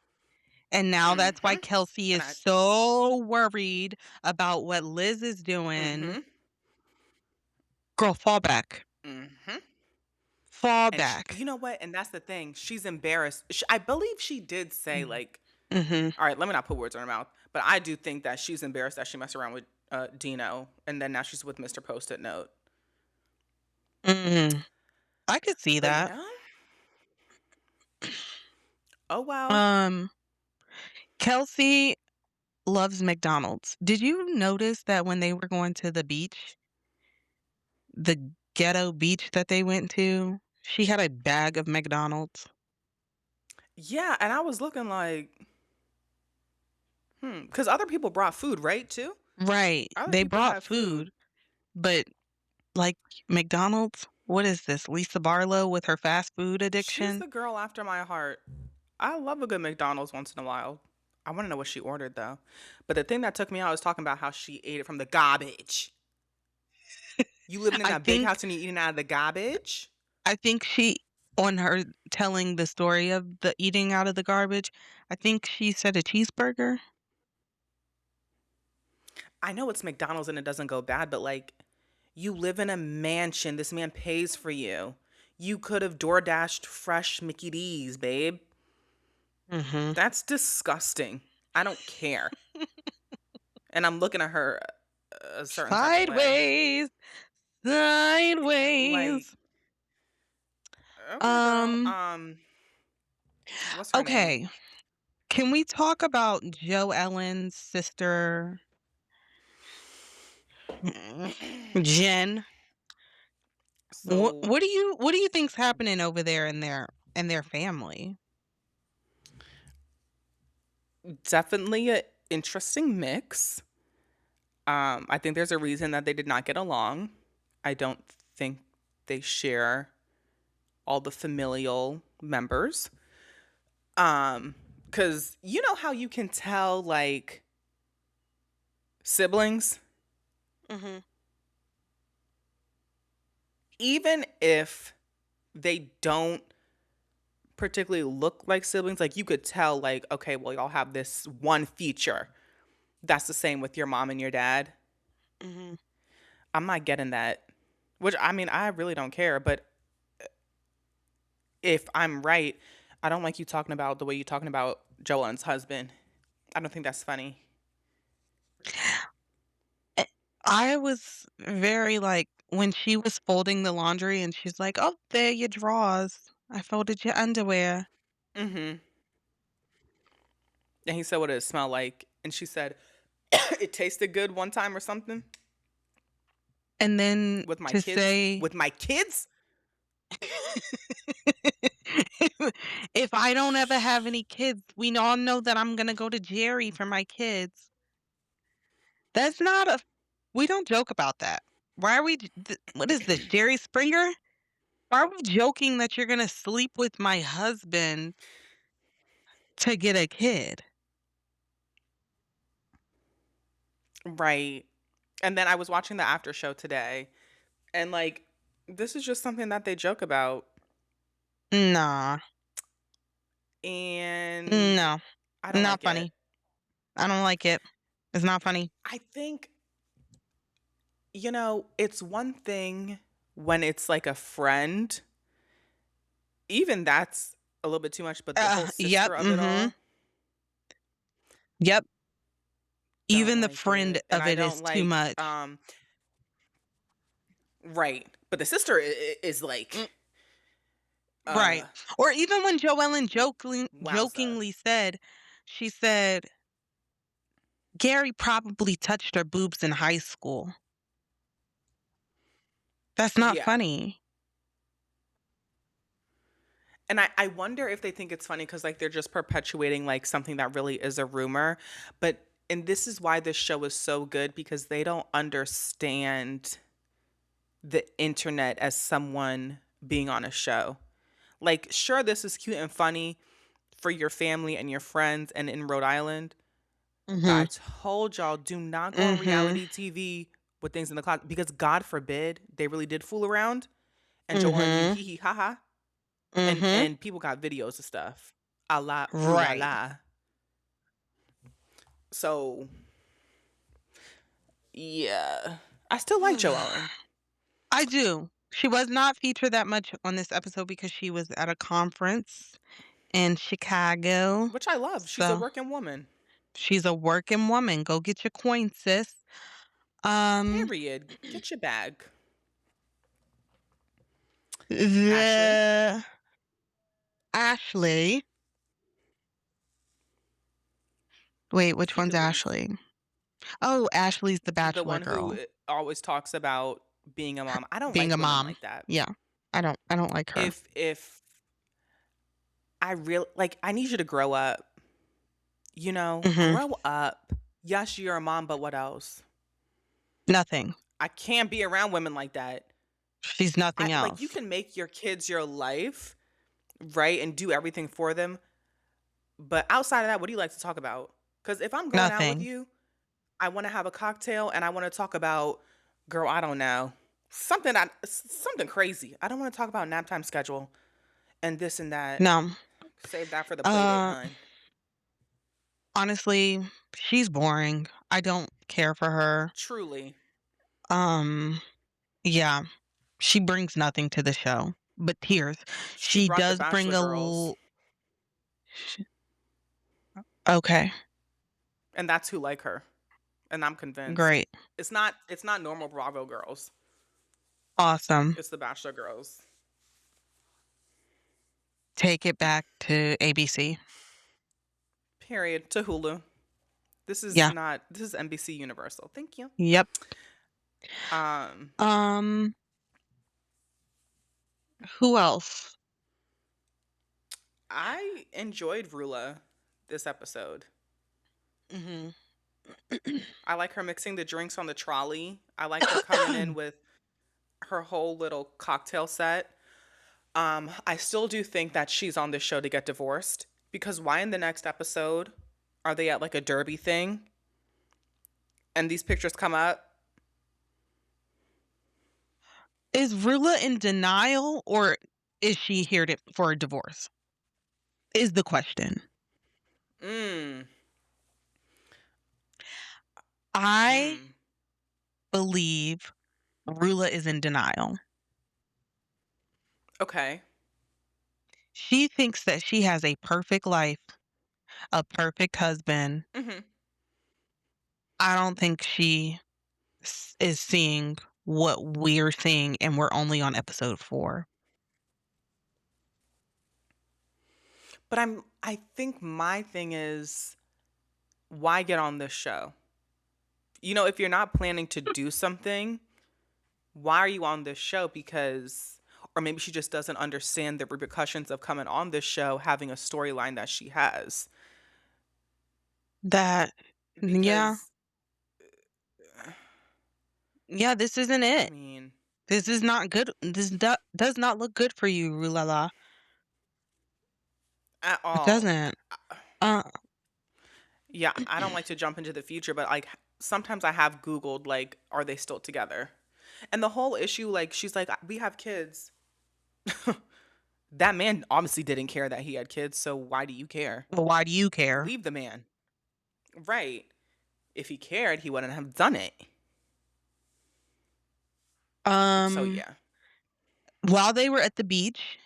And now that's why Mhm. Kelsey And is so worried about what Liz is doing. mhm. Girl, fall back. Mhm. Fall And back. you know what? And that's the thing. She's embarrassed. I believe she did say, Mhm. like, Mhm. all right, let me not put words in her mouth, but I do think that she's embarrassed that she messed around with Dino, and then now she's with Mr. Post-it Note. Mhm. I could see But that. oh well. Um, Kelsey loves McDonald's. Did you notice that when they were going to the beach, the ghetto beach that they went to, she had a bag of McDonald's? Yeah, and I was looking like, because other people brought food, right, too? Right. Other They people brought had food. food, but like McDonald's, what is this? Lisa Barlow with her fast food She's addiction? the girl after my heart. I love a good McDonald's once in a while. I want to know what she ordered though. But the thing that took me out was talking about how she ate it from the garbage. You living in I a big think house and you eating out of the garbage? I think she on her telling the story of the eating out of the garbage, I think she said a cheeseburger. I know it's McDonald's and it doesn't go bad, but like you live in a mansion. This man pays for you. You could have door dashed fresh Mickey D's, babe. Mhm. That's disgusting. I don't care. And I'm looking at her a certain type of way. Sideways, Like, sideways. okay, girl. Um, What's her name? okay. Can we talk about Joe Ellen's sister, Jen? What So what do you think's happening over there in their family? definitely a interesting mix. I think there's a reason that they did not get along. I don't think they share all the familial members. Because you know how you can tell like siblings, Mhm. even if they don't particularly look like siblings, like you could tell, like, okay, well, y'all have this one feature that's the same with your mom and your dad. Mhm. I'm not getting that. Which I mean, I really don't care, but if I'm right, I don't like you talking about the way you're talking about Joellen's husband. I don't think that's funny. Eh, I was very like when she was folding the laundry and she's like, "Oh, there your drawers. I folded your underwear." Mm-hmm. And he said, what did it smell like? And she said, it tasted good one time or something And then with my to kids. say, With my kids? if I don't ever have any kids, we all know that I'm gonna go to Jerry for my kids. That's not a we don't joke about that. Why are we what is this, Jerry Springer? Why are we joking that you're gonna sleep with my husband to get a kid? Right. And then I was watching the after show today, and like, this is just something that they joke about. Nah. And No. I don't Not like it. funny. I don't like it. It's not funny. I think, it's one thing when it's like a friend. Even that's a little bit too much, but the whole Yep, sister of it mhm. all, Yep. don't Even the like friend it. And of I it don't is too like, much. right. But the sister is like, Mm, uh, right. Or even when Joellen wowza. jokingly said, she said, "Gary probably touched her boobs in high school." That's not Yeah. funny. And I wonder if they think it's funny because like they're just perpetuating like something that really is a rumor. But and this is why this show is so good because they don't understand the internet as someone being on a show. Like, sure, this is cute and funny for your family and your friends and in Rhode Island. But I Mhm. told y'all, do not go on Mhm. reality TV with things in the closet because God forbid they really did fool around and Joanne did Mhm. hee hee ha ha and Mhm. and people got videos of stuff. A la ooh la Right. la. So yeah. I still like Joellen, I do. She was not featured that much on this episode because she was at a conference in Chicago. which I love. She's a So working woman. she's a working woman. Go get your coin, sis. Um, Period. Get your bag. Ashley. the Ashley. Wait, which She one's could leave. Ashley? Oh, Ashley's the The bachelor one who girl. always talks about being a mom. I don't Being like a women mom. like that. Yeah. I don't like her. If I really like, I need you to grow up. Mhm. Grow up. Yes, you're a mom, but what else? Nothing. I can't be around women like that. She's I nothing like, you else. can make your kids your life, right, and do everything for them. But outside of that, what do you like to talk about? Because if I'm going out with Nothing. you, I want to have a cocktail and I want to talk about, girl, I don't know, something crazy. I don't want to talk about nap time schedule and this and that. No. Save that for the play date, Uh, hun. honestly, she's boring. I don't care for her. Truly, Um, yeah, she brings nothing to the show but tears. she She brought the does bring Bachelor a girls, okay, and that's who like her, and I'm convinced. great, It's not normal Bravo girls. awesome. It's the Bachelor girls. Take it back to ABC. Period. To Hulu. This is Yeah. not. This is NBC Universal. Thank you. Yep. Um, Um, who else? I enjoyed Rula this episode. Mhm. I like her mixing the drinks on the trolley. I like her coming in with her whole little cocktail set. I still do think that she's on this show to get divorced because why in the next episode are they at like a derby thing and these pictures come up? Is Rula in denial or is she here for a divorce? Is the question. Mm. I Mm. believe Rula is in denial. Okay. She thinks that she has a perfect life, a perfect husband. Hmm. I don't think she is seeing what we're seeing, and we're only on episode 4. But I think my thing is why get on this show? If you're not planning to do something, why are you on this show? Because, or maybe she just doesn't understand the repercussions of coming on this show, having a storyline that she has. That, yeah, Because, yeah, this isn't I it. mean, This is not good. This does not look good for you, Rulala. at It all. doesn't. Uh, Yeah, I don't like to jump into the future, but like sometimes I have Googled, like, are they still together? And the whole issue, like, she's like, we have kids. That man obviously didn't care that he had kids, so why do you care? well, why do you care? Leave the man. Right. If he cared, he wouldn't have done it. So Um, yeah. while they were at the beach,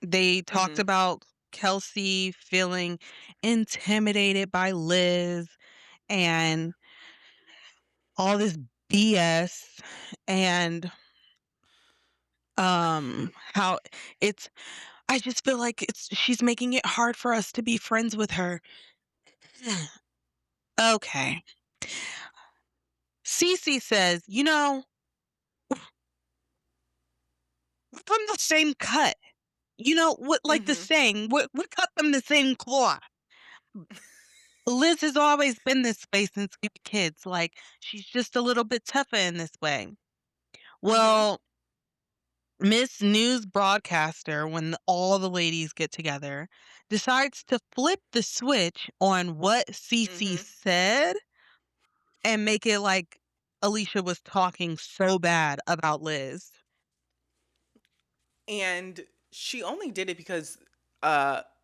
they talked Mhm. about Kelsey feeling intimidated by Liz and all this BS and how it's I just feel like she's making it hard for us to be friends with her. Okay. Cece says, we're from the same cut. What, like the Mhm. saying, we cut from the same cloth. Liz has always been this way since we were kids. Like, she's just a little bit tougher in this way. Mhm. Well, Miss News Broadcaster, when all the ladies get together, decides to flip the switch on what Cece Mhm. said and make it like Alicia was talking so bad about Liz. And she only did it because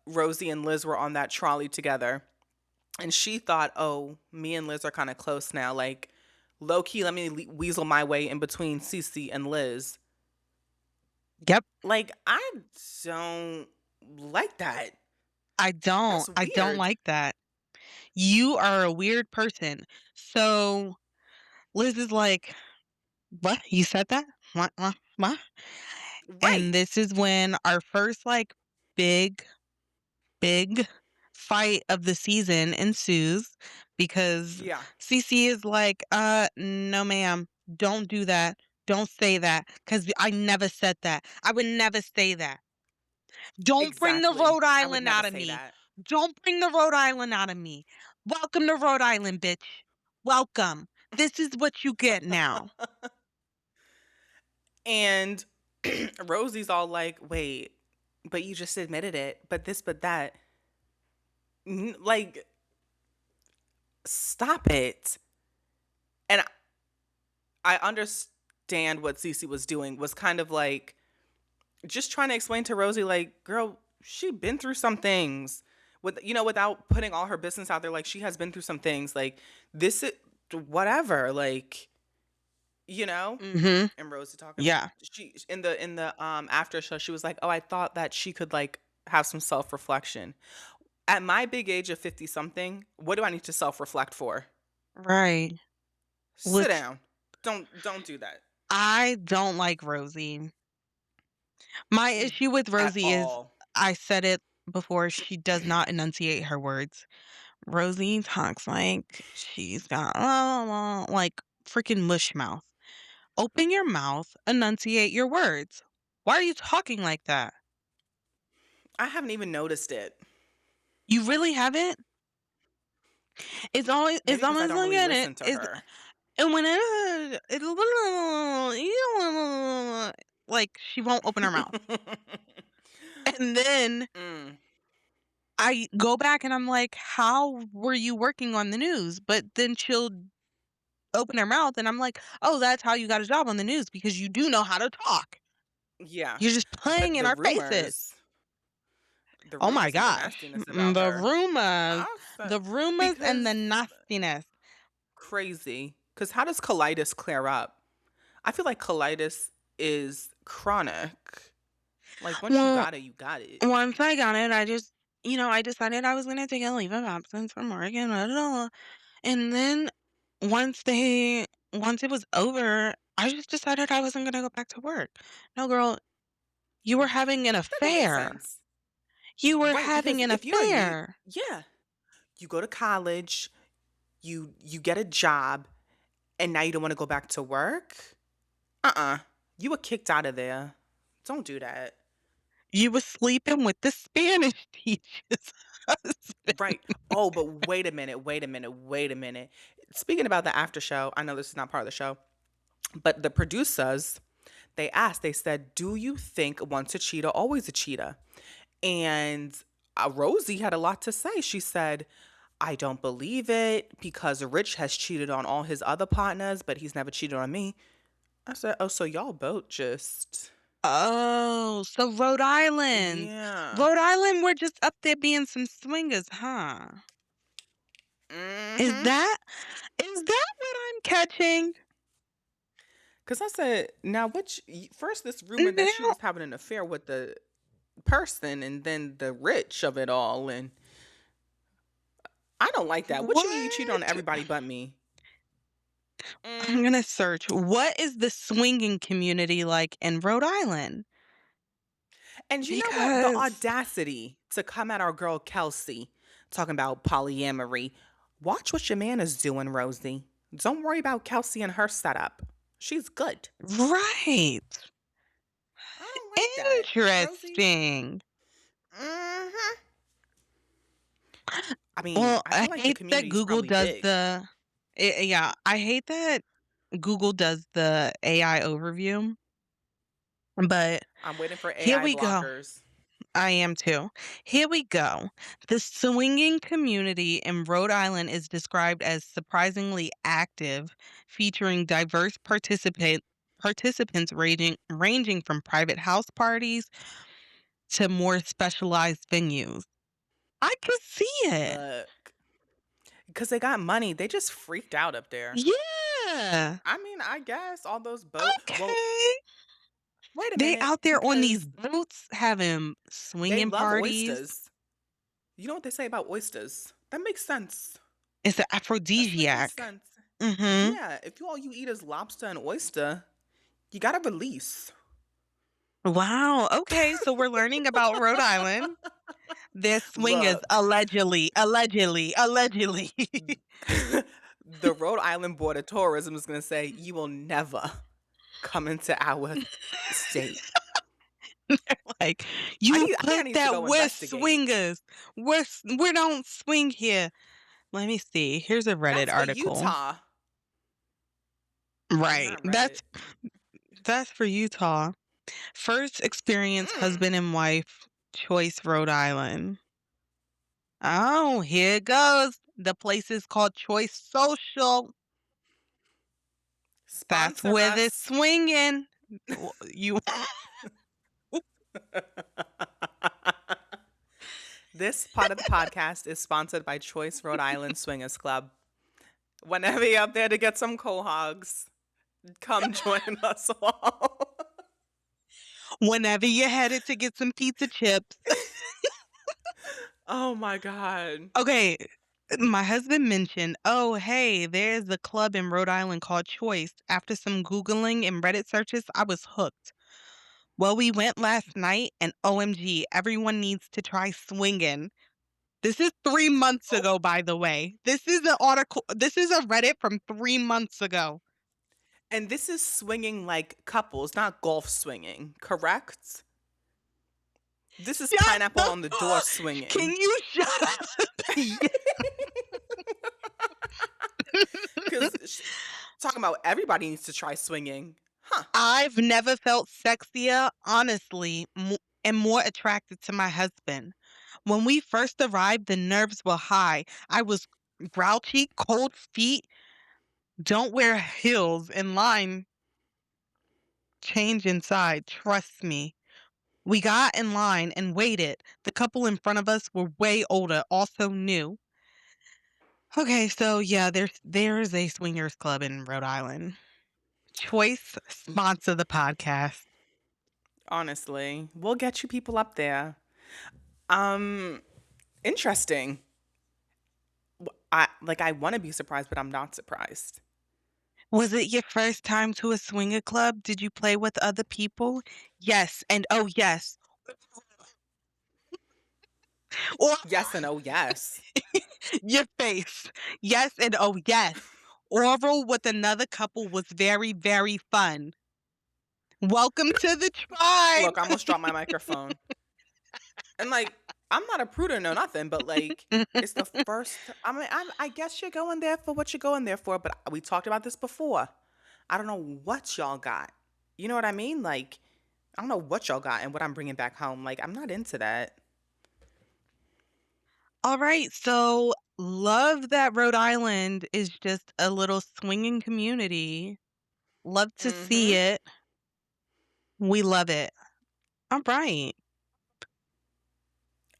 Rosie and Liz were on that trolley together. And she thought, "Oh, me and Liz are kind of close now. Like low key, let me weasel my way in between Cece and Liz." Yep. Like I don't like that. I don't. That's I don't weird. like that. You are a weird person. So Liz is like, "What? You said that? What? What? What?" Right. And this is when our first like big, big fight of the season ensues because Yeah, Cece is like, no ma'am, don't do that. Don't say that because I never said that. I would never say that. Don't bring the exactly. Rhode I would Island never out of say me. that. Don't bring the Rhode Island out of me. Welcome to Rhode Island, bitch. Welcome. This is what you get now. And Rosie's all like, wait, but you just admitted it, but this, but that. Like, stop it. And I understand what Cece was doing, was kind of like just trying to explain to Rosie, like, girl, she been through some things without putting all her business out there. Like, she has been through some things. Like, this is whatever. Like, you know? Mhm. And Rosie talking, Yeah. she in the after show, she was like, oh, I thought that she could like have some self reflection. At my big age of 50 something, what do I need to self reflect for? Right. Sit Which down. Don't do that I don't like Rosie. My issue with at Rosie is all. I said it before, she does not enunciate her words. Rosie talks like she's got like freaking mush mouth. Open your mouth, enunciate your words. Why are you talking like that? I haven't even noticed it. You really haven't? It's Maybe because I almost don't like really in it. listen to It's her. and when it's like she won't open her mouth. And then Mm. I go back and I'm like, how were you working on the news? But then she'll open her mouth and I'm like, oh, that's how you got a job on the news because you do know how to talk. Yeah. You're just playing But in our faces. the Oh my rumors and the gosh. nastiness about her, I said, The rumors and because the nastiness. crazy. Because how does colitis clear up? I feel like colitis is chronic. Like once you Well, got it, you got it. once I got it, I decided I was going to take a leave of absence from work and blah, blah, blah. And then once once it was over, I just decided I wasn't going to go back to work. No, girl, you were having an That don't make affair. sense. You were Right, having because an if you're a new, affair. yeah, you go to college, you get a job, and now you don't want to go back to work. You were kicked out of there. Don't do that. You were sleeping with the Spanish teacher's husband. Right. Oh, but wait a minute, wait a minute, wait a minute. Speaking about the after show, I know this is not part of the show, but the producers, they asked, they said, do you think once a cheater, always a cheater? And Rosie had a lot to say. She said, I don't believe it because Rich has cheated on all his other partners, but he's never cheated on me. I said, oh, so y'all both just, Oh, so Rhode Island. yeah. Rhode Island, we're just up there being some swingers, huh? Is Mm-hmm. that is that what I'm catching? Because I said, now, first this rumor that she Now was having an affair with the person and then the rich of it all. And I don't like that. What you mean you cheat on what? everybody but me? I'm Mm. gonna search. What is the swinging community like in Rhode Island? And you know what? The Because audacity to come at our girl Kelsey talking about polyamory. Watch what your man is doing, Rosie. Don't worry about Kelsey and her setup. She's good. right. I don't like that. Rosie. Interesting. Hmm. I mean, Well, I I feel like the hate that community is Google probably does big. yeah, I hate that Google does the AI overview, but I'm waiting for here AI we go. blockers. I am too. Here we go. The swinging community in Rhode Island is described as surprisingly active, featuring diverse participants ranging from private house parties to more specialized venues. I could see it. Look, because they got money. They just freaked out up there. Yeah. I mean, I guess all those boat. Well, Okay. wait a They minute, out there on these because boats having they swinging love parties. oysters. You know what they say about oysters? That makes sense. It's an That's making aphrodisiac. sense. Mhm. Yeah, if all you eat is lobster and oyster, you gotta release. Wow, okay, so we're learning about Rhode Island. They're swingers, Look, allegedly, allegedly, allegedly. the Rhode Island Board of Tourism is going to say, you will never come into our state. Like, you I think I put need to that go we're investigate. swingers. We don't swing here. Let me see. Here's a Reddit That's for article. Utah. It's Right. not Reddit. That's for Utah. First experience Mm. husband and wife choice Rhode Island. Oh, here it goes. The place is called Choice Social. That's Sponsor where they're us. swinging. You This part of the podcast is sponsored by Choice Rhode Island Swingers Club. Whenever you're up there to get some cohogs, come join us all. whenever you're headed to get some pizza chips. Oh my God. Okay, my husband mentioned, "Oh, hey, there's a club in Rhode Island called Choice." After some Googling and Reddit searches, I was hooked. Well, we went last night, and OMG, everyone needs to try swinging. This is 3 months Oh, ago, by the way. This is a Reddit from 3 months ago. and this is swinging like couples, not golf swinging, correct? This is Shut pineapple the on the door Can swinging. you shut up? Because talking about everybody needs to try swinging. Huh. I've never felt sexier, honestly, and more attracted to my husband. When we first arrived, the nerves were high. I was grouchy, cold feet, don't wear heels, in line, change inside, trust me. We got in line and waited. The couple in front of us were way older, also new. Okay, so yeah, there's a swingers club in Rhode Island. Choice sponsor the podcast. Honestly, we'll get you people up there. Um, Interesting. I want to be surprised, but I'm not surprised. Was it your first time to a swinger club? Did you play with other people? Yes, and oh yes. Or Yes and oh yes. your face. Yes, and oh yes. Oral with another couple was very, very fun. Welcome to the tribe. Look, I almost dropped my microphone. And like, I'm not a prude or no nothing, but like, it's the first. I mean, I guess you're going there for what you're going there for. But we talked about this before. I don't know what y'all got. You know what I mean? Like, I don't know what y'all got and what I'm bringing back home. Like, I'm not into that. All right, so love that Rhode Island is just a little swinging community. Love to see Mm-hmm. it. We love it. All right.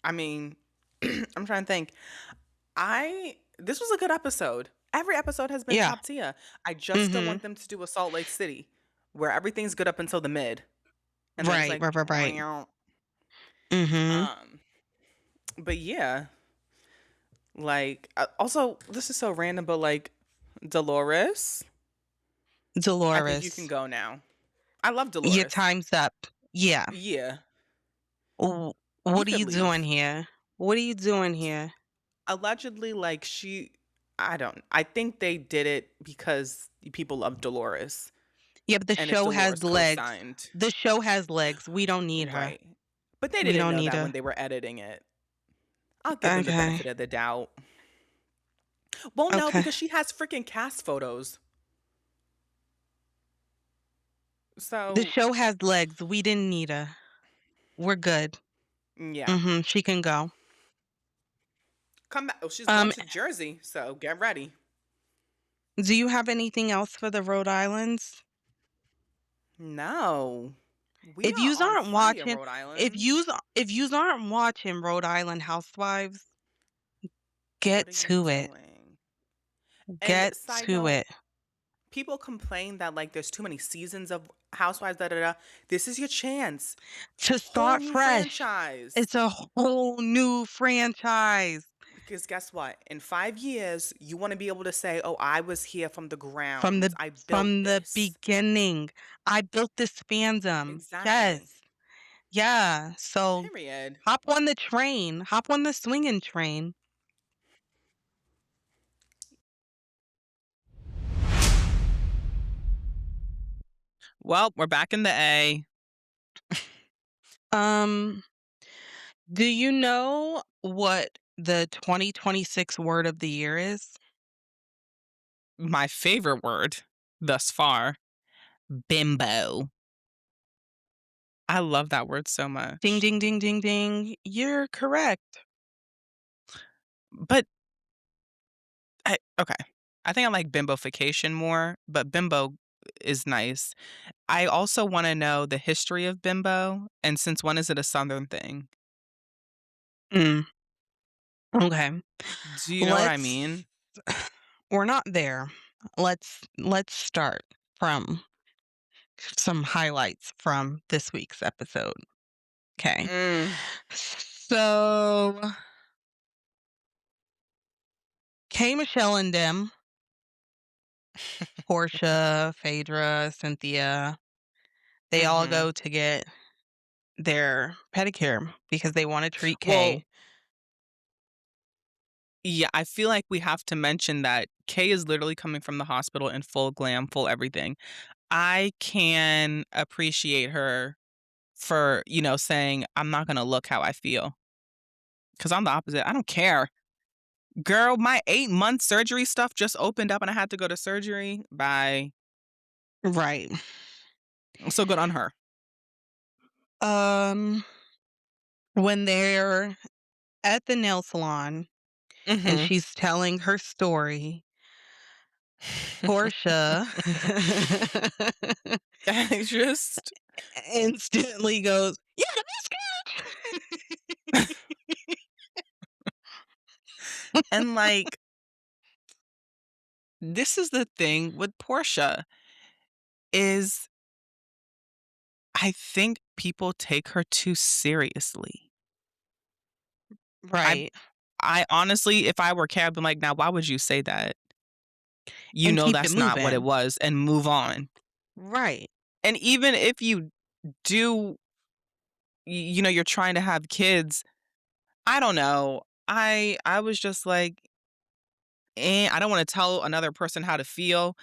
I mean, I'm trying to think. This was a good episode. Every episode has been Yeah. top tier. I just don't Mhm. want them to do a Salt Lake City where everything's good up until the mid. And then it's Right, like, right, right, right. Mhm. um, but yeah, like also this is so random, but like Dolores, I think you can Dolores. go now. I love Your Dolores. time's up. Yeah. Yeah, W- you What are could you doing leave. here? What are you doing here? Allegedly, like I think they did it because people love Dolores. Yeah, but the And if show has Dolores legs. co-signed, The show has legs. We don't need her. right. But they We didn't don't know need that when her. they were editing it. I'll give them the Okay. benefit of the doubt. Well, no, Okay. because she has freaking cast photos. The So, show has legs. We didn't need her. We're good. yeah. Mhm. She can go. Come back. Oh, she's going Um, to Jersey, so get ready. do you have anything else for the Rhode Islands? No. We If are yous on aren't fire, watching, Rhode Island. if yous aren't watching Rhode Island Housewives, What get are you to it. doing? And Get side to note, it. people complain that like there's too many seasons of Housewives, da da da. This is your chance. To Whole start new fresh. franchise. It's a whole new franchise Because guess what? In 5 years, you want to be able to say, "Oh, I was here from the from ground. the I built from the this." beginning. I built this fandom. Exactly. Yes. Yeah, so Period. hop on the train, hop on the swinging train. Well, we're back in the A. Um, do you know what the 2026 word of the year is? My favorite word thus far, bimbo. I love that word so Ding, much. ding, ding, ding, ding. You're correct. But okay. I think I like bimbofication more, but bimbo is nice. I also wanna know the history of bimbo, and since when is it a Southern thing? Mm, okay. Do you know what I Let's mean? we're not there. Let's start from some highlights from this week's episode. Okay. Mm. So, K Michelle and them, Portia, Phaedra, Cynthia, they all Mhm. go to get their pedicure because they want to treat Well, Kay. Yeah, I feel like we have to mention that Kay is literally coming from the hospital in full glam, full everything. I can appreciate her for, saying, "I'm not gonna look how I feel, because 'cause I'm the opposite. I don't care. Girl, my 8-month surgery stuff just opened up and I had to go to surgery. Bye." Right. So good on her. Um, when they're at the nail salon and Mhm. she's telling her story, Portia I just instantly goes, "Yeah, and, like, this is the thing with Portia, is I think people take her too seriously. I right." I honestly, if I were Kay, I'd be like, "Now why would you say that? You And know keep it that's not what it moving. was, and move on." Right. And even if you do, you're trying to have kids, I don't know. I was just like, I don't wanna tell another person how to feel,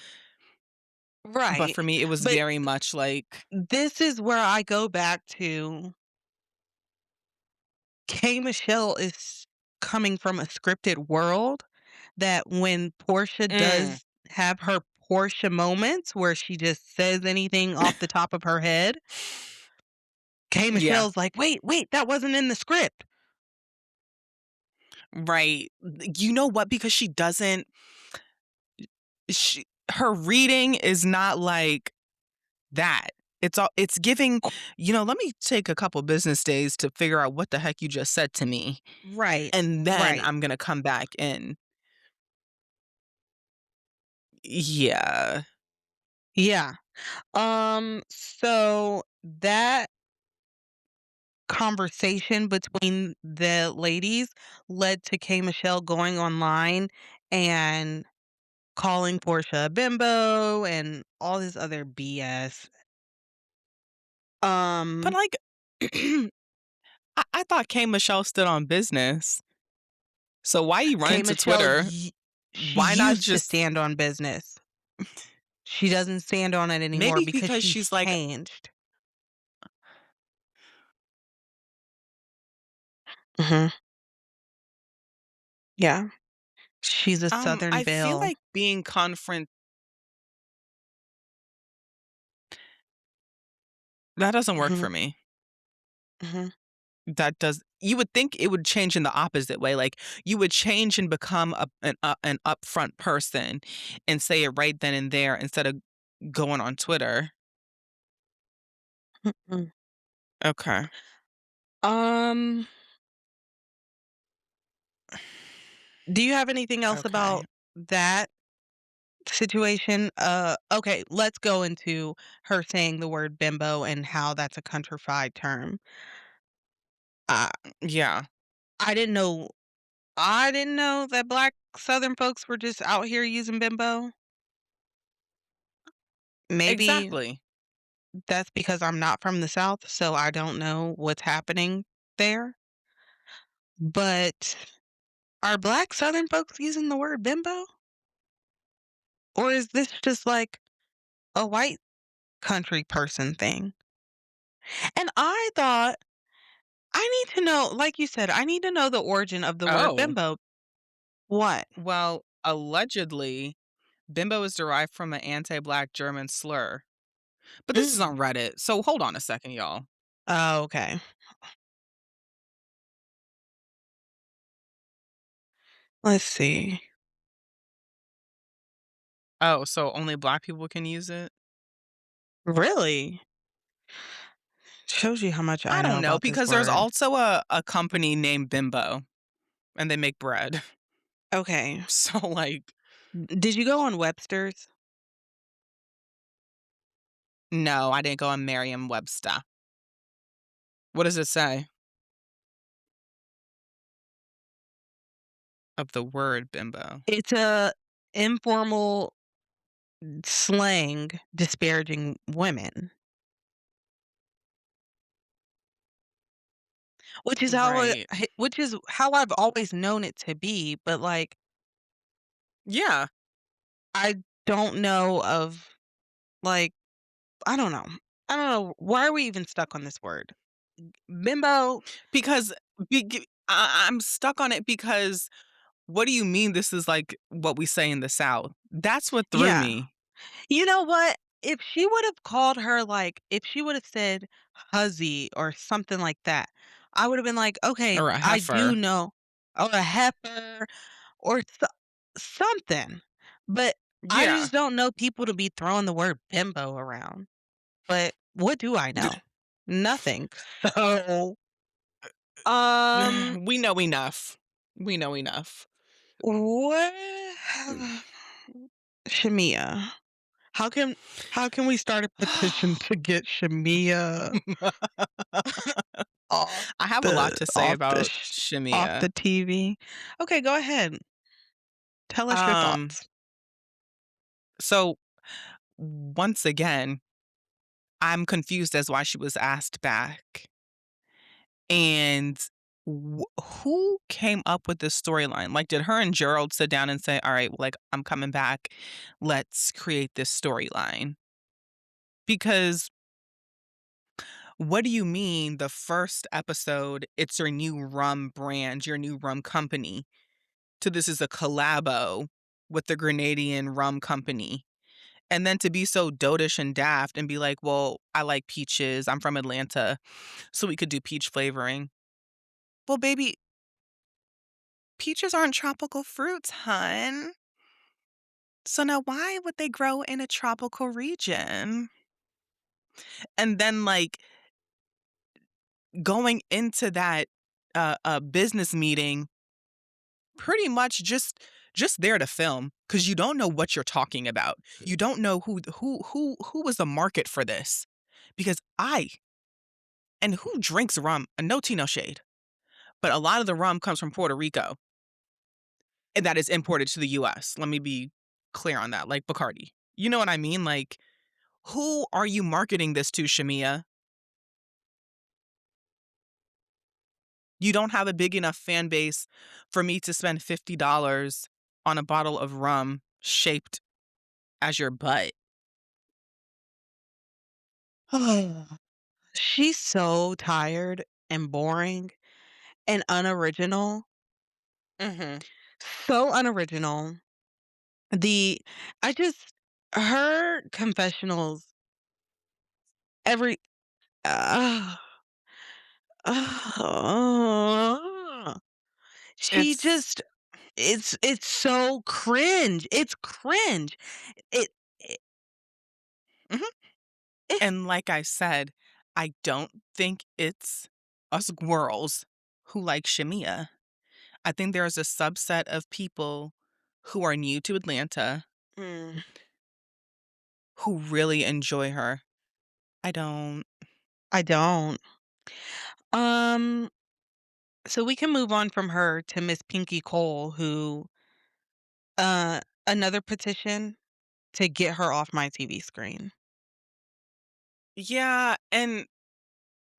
but Right. for me, it was But very much like this is where I go back to K Michelle is coming from a scripted world that when Portia mm, does have her Portia moments where she just says anything off the top of her head, K yeah, Michelle's like, "Wait, wait, that wasn't in the script." right. You know what? Because her reading is not like that. It's giving, "Let me take a couple business days to figure out what the heck you just said to me, Right. and then Right. I'm gonna come back in." Yeah. Yeah. So that conversation between the ladies led to K Michelle going online and calling Portia a bimbo and all this other BS. But, Um, like, I thought K Michelle stood on business. So why you K running to Michelle, Twitter? she Why not used to just stand on business. She doesn't stand on it anymore maybe because because she's she's like, changed. Mhm. Yeah. She's a Southern I feel belle. like being that doesn't work Mhm. for me. Mhm. That does You would think it would change in the opposite way, like, you would change and become an upfront person and say it right then and there instead of going on Twitter. Mm-mm. Okay. Um, do you have anything else Okay. about that situation? Okay, let's go into her saying the word bimbo and how that's a countrified term. I Yeah. I didn't know I didn't know that black Southern folks were just out here using bimbo. Maybe Exactly. that's because I'm not from the South, so I don't know what's happening there. But are Black Southern folks using the word bimbo? Or is this just like a white country person thing? And I thought, I need to know, like you said, I need to know the origin of the word Oh, bimbo. What? well, allegedly, bimbo is derived from an anti-black German slur. But this is on Mm. Reddit, so hold on a second, y'all. Oh, okay. Let's see. Oh, so only black people can use it? Really? Shows you how much I I know don't know, about this because there's word. also a company named Bimbo, and they make bread. Okay. So, like, Did you go on Webster's? no, I didn't go on Merriam-Webster. What does it say of the word bimbo? It's a informal slang disparaging women, Right. which is how I've always known it to be, but, like, Yeah, I don't know of, like, I don't know. I don't know. Why are we even stuck on this word? Bimbo? because I'm stuck on it because what do you mean this is like what we say in the South? That's what threw Yeah. me. You know what? If she would've called her, like if she would've said "huzzy" or something like that, I would've been like, "Okay, Or a I do heifer. know," or a heifer or something. But I Yeah. just don't know people to be throwing the word bimbo around. But what do I know? Nothing. So, um, We know enough. We know enough. what Shamia. How can how can we start a petition to get Shamia off I have a lot the to say off the about sh off Shimia. the TV? Okay, go ahead. Tell us your Um, thoughts. so once again, I'm confused as why she was asked back. And who came up with this storyline? Like, did her and Gerald sit down and say, "All right, like I'm coming back. Let's create this storyline." Because what do you mean the first episode, it's your new rum brand, your new rum company, to this is a collabo with the Grenadian rum company? And then to be so dotish and daft and be like, "Well, I like peaches. I'm from Atlanta, so we could do peach flavoring." Well, baby, peaches aren't tropical fruits, hun. So now why would they grow in a tropical region? And then, like, going into that, business meeting pretty much just there to film because you don't know what you're talking about. You don't know who was the market for this, because I and who drinks rum? And no tea, no shade, but a lot of the rum comes from Puerto Rico, and that is imported to the US. Let me be clear on that, like Bacardi. You know what I mean? Like, who are you marketing this to, Shamia? You don't have a big enough fan base for me to spend $50 on a bottle of rum shaped as your butt. She's so tired and boring and unoriginal. Mhm. So unoriginal. The I just her confessionals every uh, uh, she It's just it's so cringe. It's cringe. It, it mhm, eh, and like I said, I don't think it's us girls who like Shamia. I think there's a subset of people who are new to Atlanta mm, who really enjoy her. I don't. I don't. Um, so we can move on from her to Miss Pinky Cole, who another petition to get her off my TV screen. Yeah, and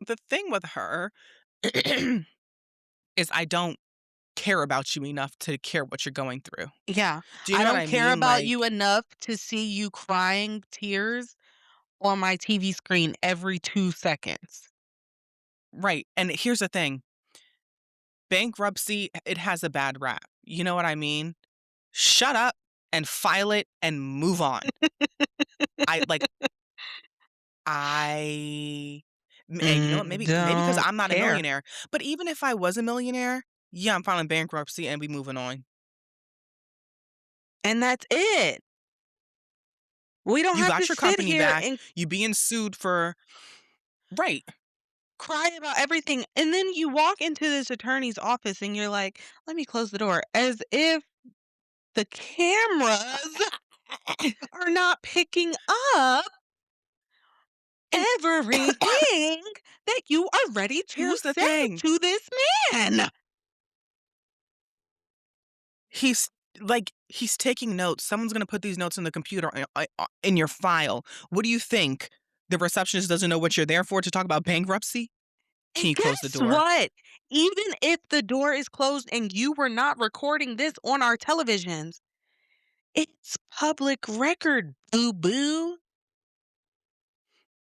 the thing with her is I don't care about you enough to care what you're going through. Yeah. Do you I know what don't I care mean? about you Like, enough to see you crying tears on my TV screen every 2 seconds. right. And here's the thing, bankruptcy, it has a bad rap. You know what I mean? Shut up and file it and move on. I like I and you know what? Maybe because 'cause Don't I'm not a care. millionaire, but even if I was a millionaire, yeah, I'm filing bankruptcy and we moving on. And that's it. We don't You have got to your sit company here back, and you being sued for right. cry about everything, and then you walk into this attorney's office and you're like, "Let me close the door," as if the cameras are not picking up And everything that you are ready to here's the say thing, to this man. he's he's taking notes. Someone's gonna put these notes in the computer in your file. What do you think? The receptionist doesn't know what you're there for to talk about bankruptcy? Can And you close the guess door? what? Even if the door is closed and you were not recording this on our televisions, it's public record, boo boo.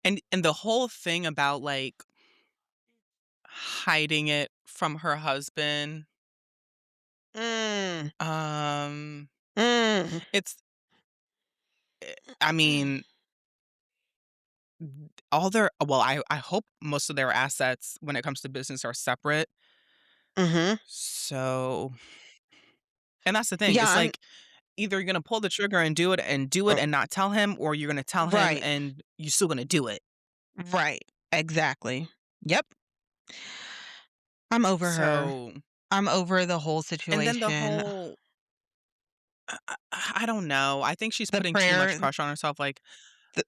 And the whole thing about, like, hiding it from her husband, Mm, um, mm, it's I mean, all their well, I hope most of their assets when it comes to business are separate. mhm. So and that's the thing, Yeah, it's I'm like, either you're gonna pull the trigger and do it and not tell him, or you're gonna tell him right, and you're still gonna do it. right, exactly. Yep, I'm over her. So I'm over the whole and then the situation. whole I don't know, I think she's The putting too much prayer pressure on herself, like,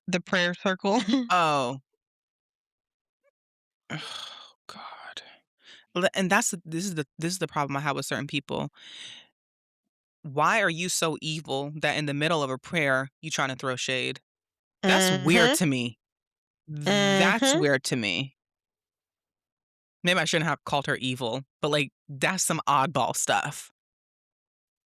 the prayer circle. "Oh, oh god." And this is the problem I have with certain people. Why are you so evil that in the middle of a prayer, you trying to throw shade? That's weird Mhm, to me. That's mhm, weird to me. Maybe I shouldn't have called her evil, but, like, that's some oddball stuff.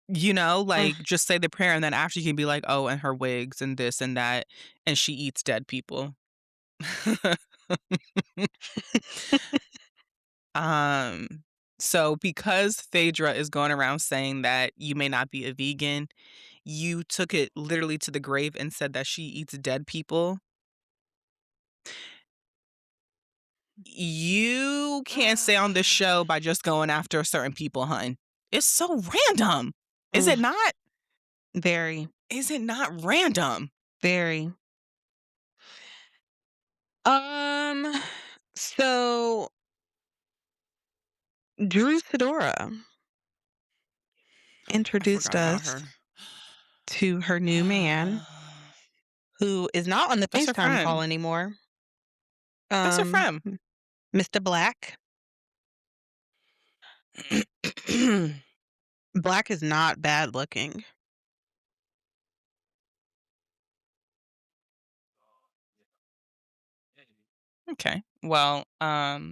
You know, mm. like, just say the prayer, and then after you can be like, "Oh, and her wigs and this and that, and she eats dead people." Um, so because Phaedra is going around saying that you may not be a vegan, you took it literally to the grave and said that she eats dead people. You can't stay on this show by just going after certain people, hun. It's so random. Is Mm, it not? very, Is it not random? very. Um, so Drew Sidora I introduced forgot about us her. to her new man, who is not on the That's her FaceTime call friend. anymore. That's her Um, friend. Mr. Black. Black is not bad looking. Okay. Well,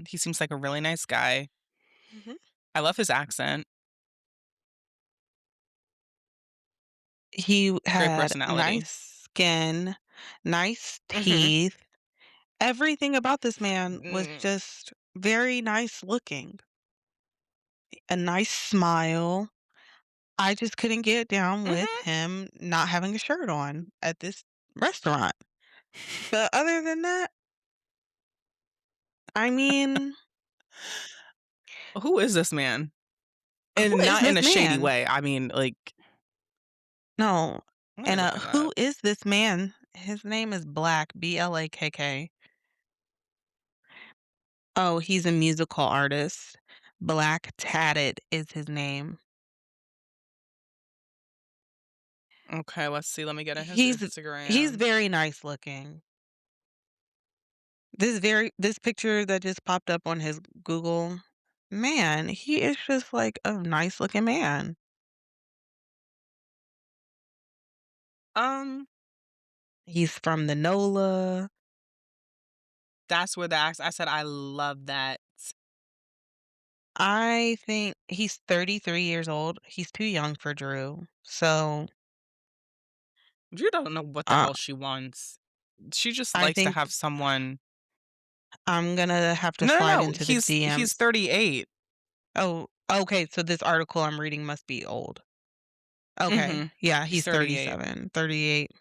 he seems like a really nice guy. Mhm. I love his accent. He Great had personality. nice skin, nice Mhm. teeth. Everything about this man was Mm, just very nice looking. A nice smile. I just couldn't get down with mhm. him not having a shirt on at this restaurant. But other than that, I mean, Who is this man? who And is not in this a shady man? way. I mean, like, No. let me And look him up. who is this man? His name is Black, Blackk. Oh, he's a musical artist. Black Tatted is his name. Okay, let's see. Let me get in his He's Instagram. very nice looking. This picture that just popped up on his Google, man, he is just like a nice looking man. Um, He's from the NOLA. That's where the ax I said, "I love that." I think he's 33 years old. He's too young for Drew. So, You don't know what the uh, hell she wants. She just I likes to think have someone. I'm gonna have to No, no, slide no, into the he's DMs. 38. Oh, okay, so this article I'm reading must be old. Okay. Mhm. Yeah, He's he's 38. 37, 38.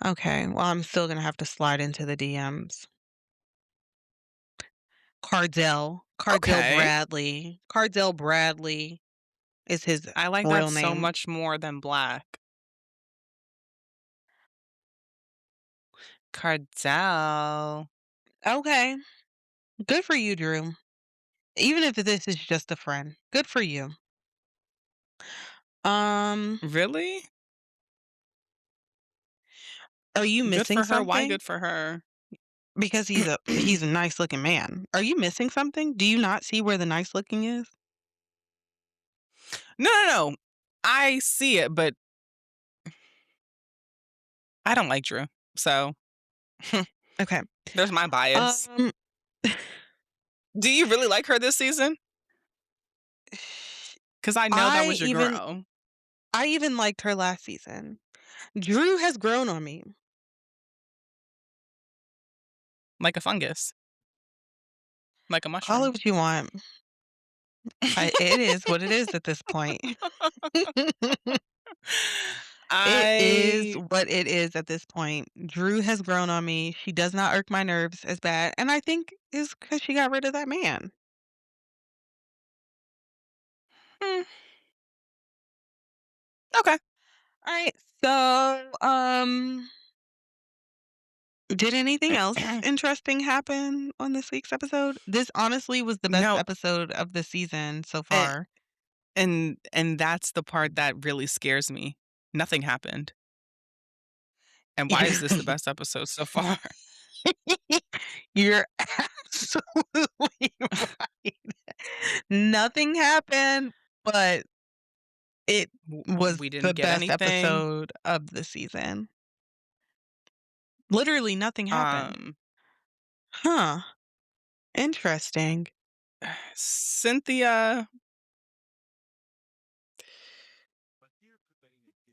Okay, well, I'm still gonna have to slide into the DMs. Cardell Okay. Bradley. Cardell Bradley is his I like that real so name. much more than black. Cardell. Okay, good for you, Drew. Even if this is just a friend, good for you. Um, Really? are you Good missing for her. Why something? good for her? Because he's a nice looking man. Are you missing something? Do you not see where the nice looking is? No, no, no. I see it, but I don't like Drew. So, Okay. there's my bias. Um, Do you really like her this season? Because I know that I was your even girl. I even liked her last season. Drew has grown on me. Like a fungus, like a Call it mushroom. what you want. It is what it is at this point. It is I what it is at this point. Drew has grown on me. She does not irk my nerves as bad, and I think is because she got rid of that man. mm, okay. Alright, so, did anything else interesting happen on this week's episode? This honestly was the best No, episode of the season so and far. and that's the part that really scares me. Nothing happened. And why is this the best episode so far? You're absolutely right. Nothing happened, but it was We didn't the get best anything. episode of the season. Literally nothing happened. Um, Huh, interesting. Cynthia,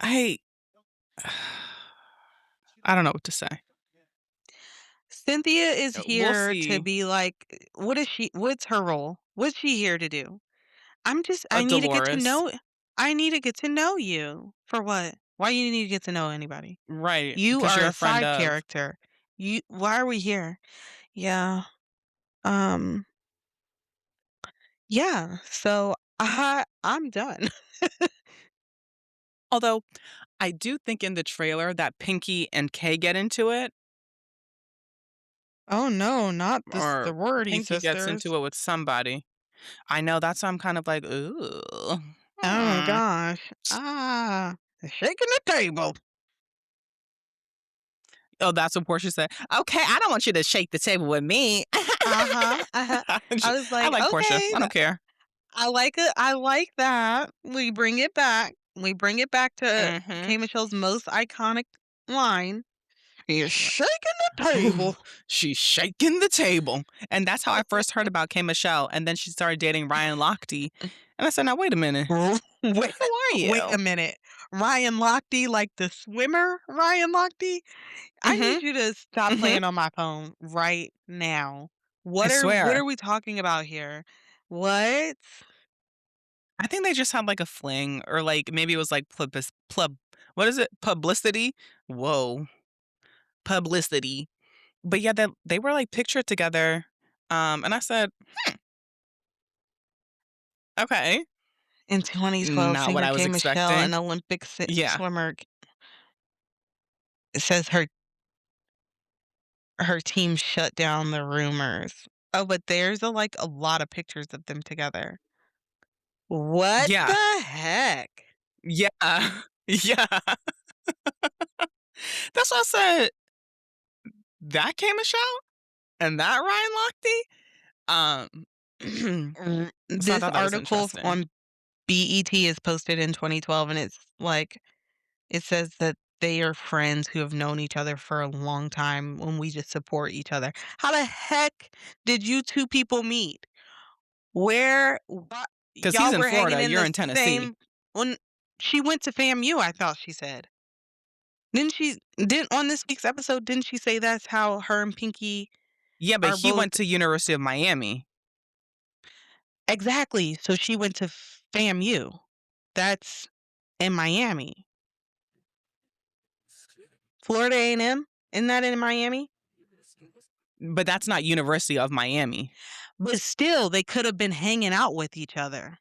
I I don't know what to say. Cynthia is We'll here to see. be like, what's her role? What's she here to do? I need to get to Dolores, know I need to get to know you. For what? Why you need to get to know anybody? right? You Because are you're a a friend side of. character. Why are we here? Yeah. Um, yeah. So I'm done. Although I do think in the trailer that Pinky and Kay get into it, Oh no, not the or sorority Pinky gets sisters. into it with somebody. I know that's why I'm kind of like, ooh. Oh Mm. gosh. Ah, shaking the table. Oh, that's what Portia said. Okay, I don't want you to shake the table with me. Uh-huh. Uh-huh. I was I like, like Portia. okay, I don't care. I like it. I like that. We bring it back. We bring it back to Hmm. K. Michelle's most iconic line. You're shaking the Ooh, table. she's shaking the table. And that's how I first heard about K. Michelle. And then she started dating Ryan Lochte. And I said, now, wait a minute. Wait, Who are wait a you? minute. Ryan Lochte, like the swimmer Ryan Lochte? I Hmm. need you to stop Hmm. playing on my phone right now. I What swear. are we talking about here? What? I think they just had like a fling, or like maybe it was like what is it? Publicity? Whoa. Publicity. But yeah, they were like pictured together. And I said, okay. In 2012, Not what singer I was K. Michelle, expecting. an Olympic Yeah. swimmer, says her team shut down the rumors. Oh, but there's a lot of pictures of them together. What Yeah. the heck? Yeah. Yeah. That's why I said that K Michelle and that Ryan Lochte. So I This thought that was article interesting. on BET is posted in 2012, and it's like it says that they are friends who have known each other for a long time when we just support each other. How the heck did you 2 people meet? Where what 'Cause he's y'all in were hanging Florida, in you're the in Tennessee. same when she went to FAMU, I thought she said. Didn't on this week's episode, didn't she say that's how her and Pinky Yeah, but are he both went to University of Miami. exactly, so she went to FAMU. That's in Miami. Florida A&M? Isn't that in Miami? But that's not University of Miami. But still, they could have been hanging out with each other.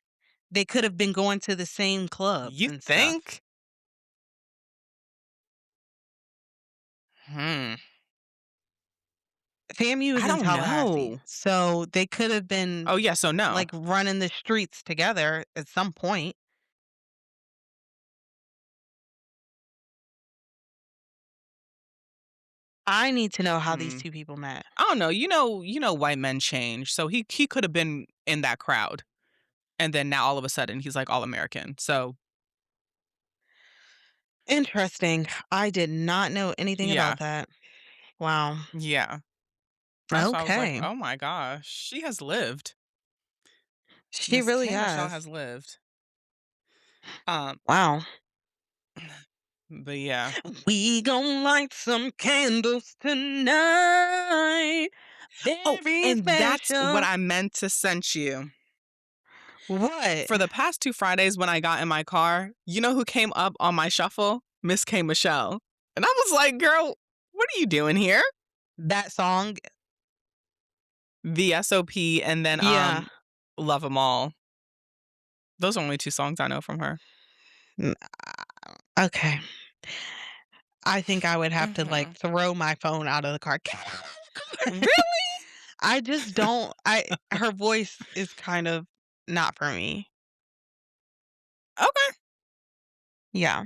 They could have been going to the same clubs You and stuff. think? Hmm. FAMU is I in don't Tallahassee, know. so they could have been, Oh, yeah, so no. like, running the streets together at some point. I need to know how these Hmm. 2 people met. I don't know. You know white men change. So he could have been in that crowd. And then now all of a sudden he's like all American. So Interesting. I did not know anything yeah. about that. Wow. Yeah. That's why I was like, Okay. oh my gosh, she has lived. She Miss really K. Michelle has. has lived. Um, Wow. but yeah. We gon' light some candles tonight. Oh, Very and that's what special. I meant to send you. What? For the past 2 Fridays when I got in my car, you know who came up on my shuffle? Miss K. Michelle. And I was like, girl, what are you doing here? That song? VSOP and then Yeah. Love 'Em All. Those are only 2 songs I know from her. N Okay. I think I would have to, like, Mhm. throw my phone out of the car. "Get out of the car." Really? I just don't I her voice is kind of not for me. Okay. Yeah.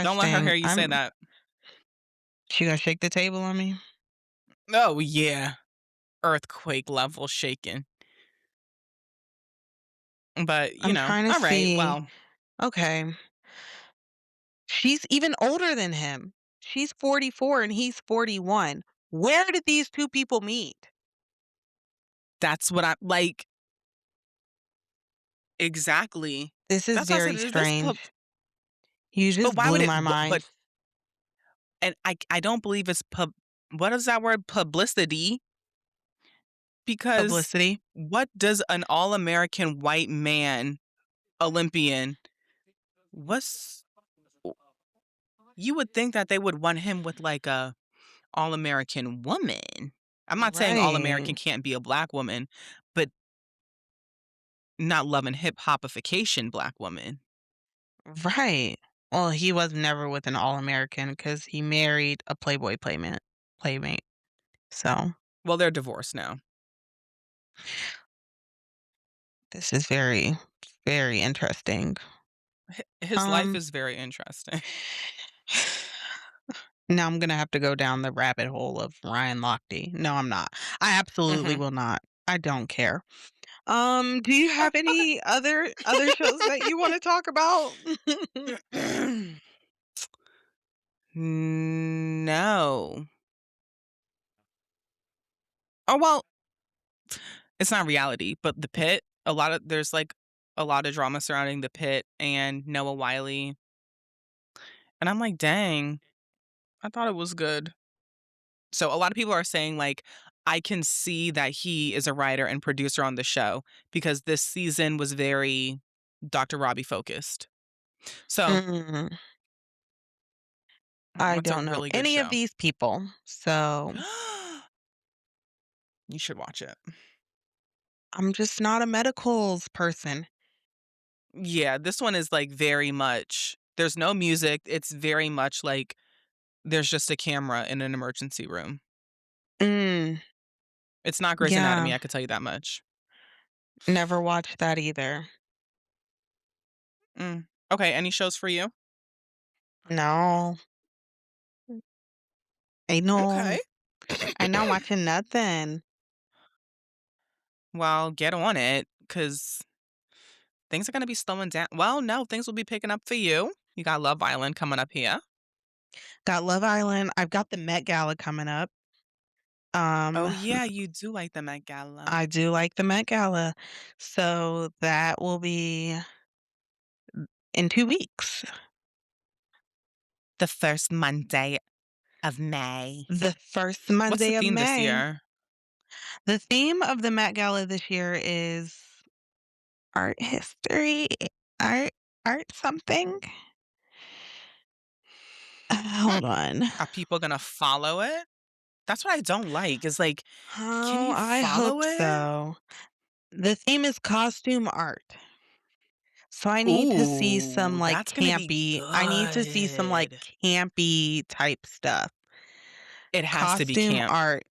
Don't let her Interesting. hear you say that. She gonna shake the table on me? Oh, yeah. Earthquake level shaking. But, I'm trying to alright, see. well, Okay. She's even older than him. She's 44 and he's 41. Where did these 2 people meet? that's what I like, exactly. This is That's why I said, very is this pub strange. You but just why would blew it my but mind. and I don't believe it's what is that word? Publicity? Because Publicity. what does an all-American white man, Olympian, what's you would think that they would want him with, like, a all-American woman. I'm not saying all-American Right. can't be a black woman, but not Love and Hip Hopification black woman. Right. Well, he was never with an All-American because he married a Playboy playmate. So, Well, they're divorced now. this is very, very interesting. His life Um, is very interesting. now I'm gonna have to go down the rabbit hole of Ryan Lochte. No, I'm not. I absolutely Mhm. will not. I don't care. Do you have any other shows that you wanna talk about? No. Oh, well, it's not reality, but The Pit, there's, like, a lot of drama surrounding The Pit and Noah Wiley, and I'm like, "Dang, I thought it was good." So, a lot of people are saying, like, I can see that he is a writer and producer on the show because this season was very Dr. Robbie focused. So, Mm, I it's a don't know really good any of show. these people, so You should watch it. I'm just not a medicals person. Yeah, this one is, like, very much there's no music, it's very much like there's just a camera in an emergency room. Mm, It's not Grey's yeah, Anatomy, I could tell you that much. never watched that either. Mm. Okay, any shows for you? No, Okay. ain't no watching nothing. Well, get on it, cause things are gonna be slowing down well, no, things will be picking up for you. You got Love Island coming up here. Got Love Island. I've got the Met Gala coming up. Oh, Um, yeah, you do like the Met Gala. I do like the Met Gala. So that will be in 2 weeks. The first Monday of May. The first What's the Monday of theme this May. year? The theme of the Met Gala this year is art history, art art something. Hmm. Hold on. Are people gonna follow it? That's what I don't like, is, like, can Oh, you I follow hope it? so. The theme is costume art. So I need to see some, Ooh, like, that's gonna be campy I need to see some, like, good. campy type stuff. It has to be Costume camp. art.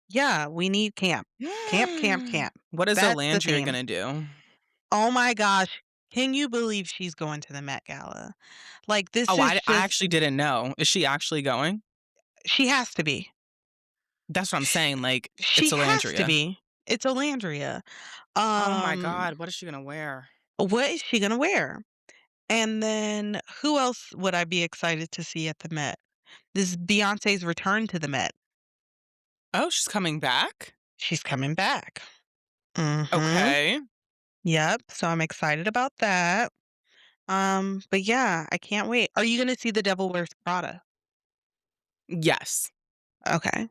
Yeah, we need camp. Camp, camp, camp. What is That's the Olandria theme. gonna do? Oh my gosh. Can you believe she's going to the Met Gala? Like, this Oh, is I just actually didn't know. Is she actually going? she has to be. That's what I'm Sh saying, like, it's she has to Olandria. be. It's Olandria. Oh my Um, god, what is she gonna wear? what is she gonna wear? And then who else would I be excited to see at the Met? This is Beyoncé's return to the Met. Oh, she's coming back? She's coming back. Mhm. Okay. Yep, so I'm excited about that. But yeah, I can't wait. Are you gonna see The Devil Wears Prada? Yes. Okay,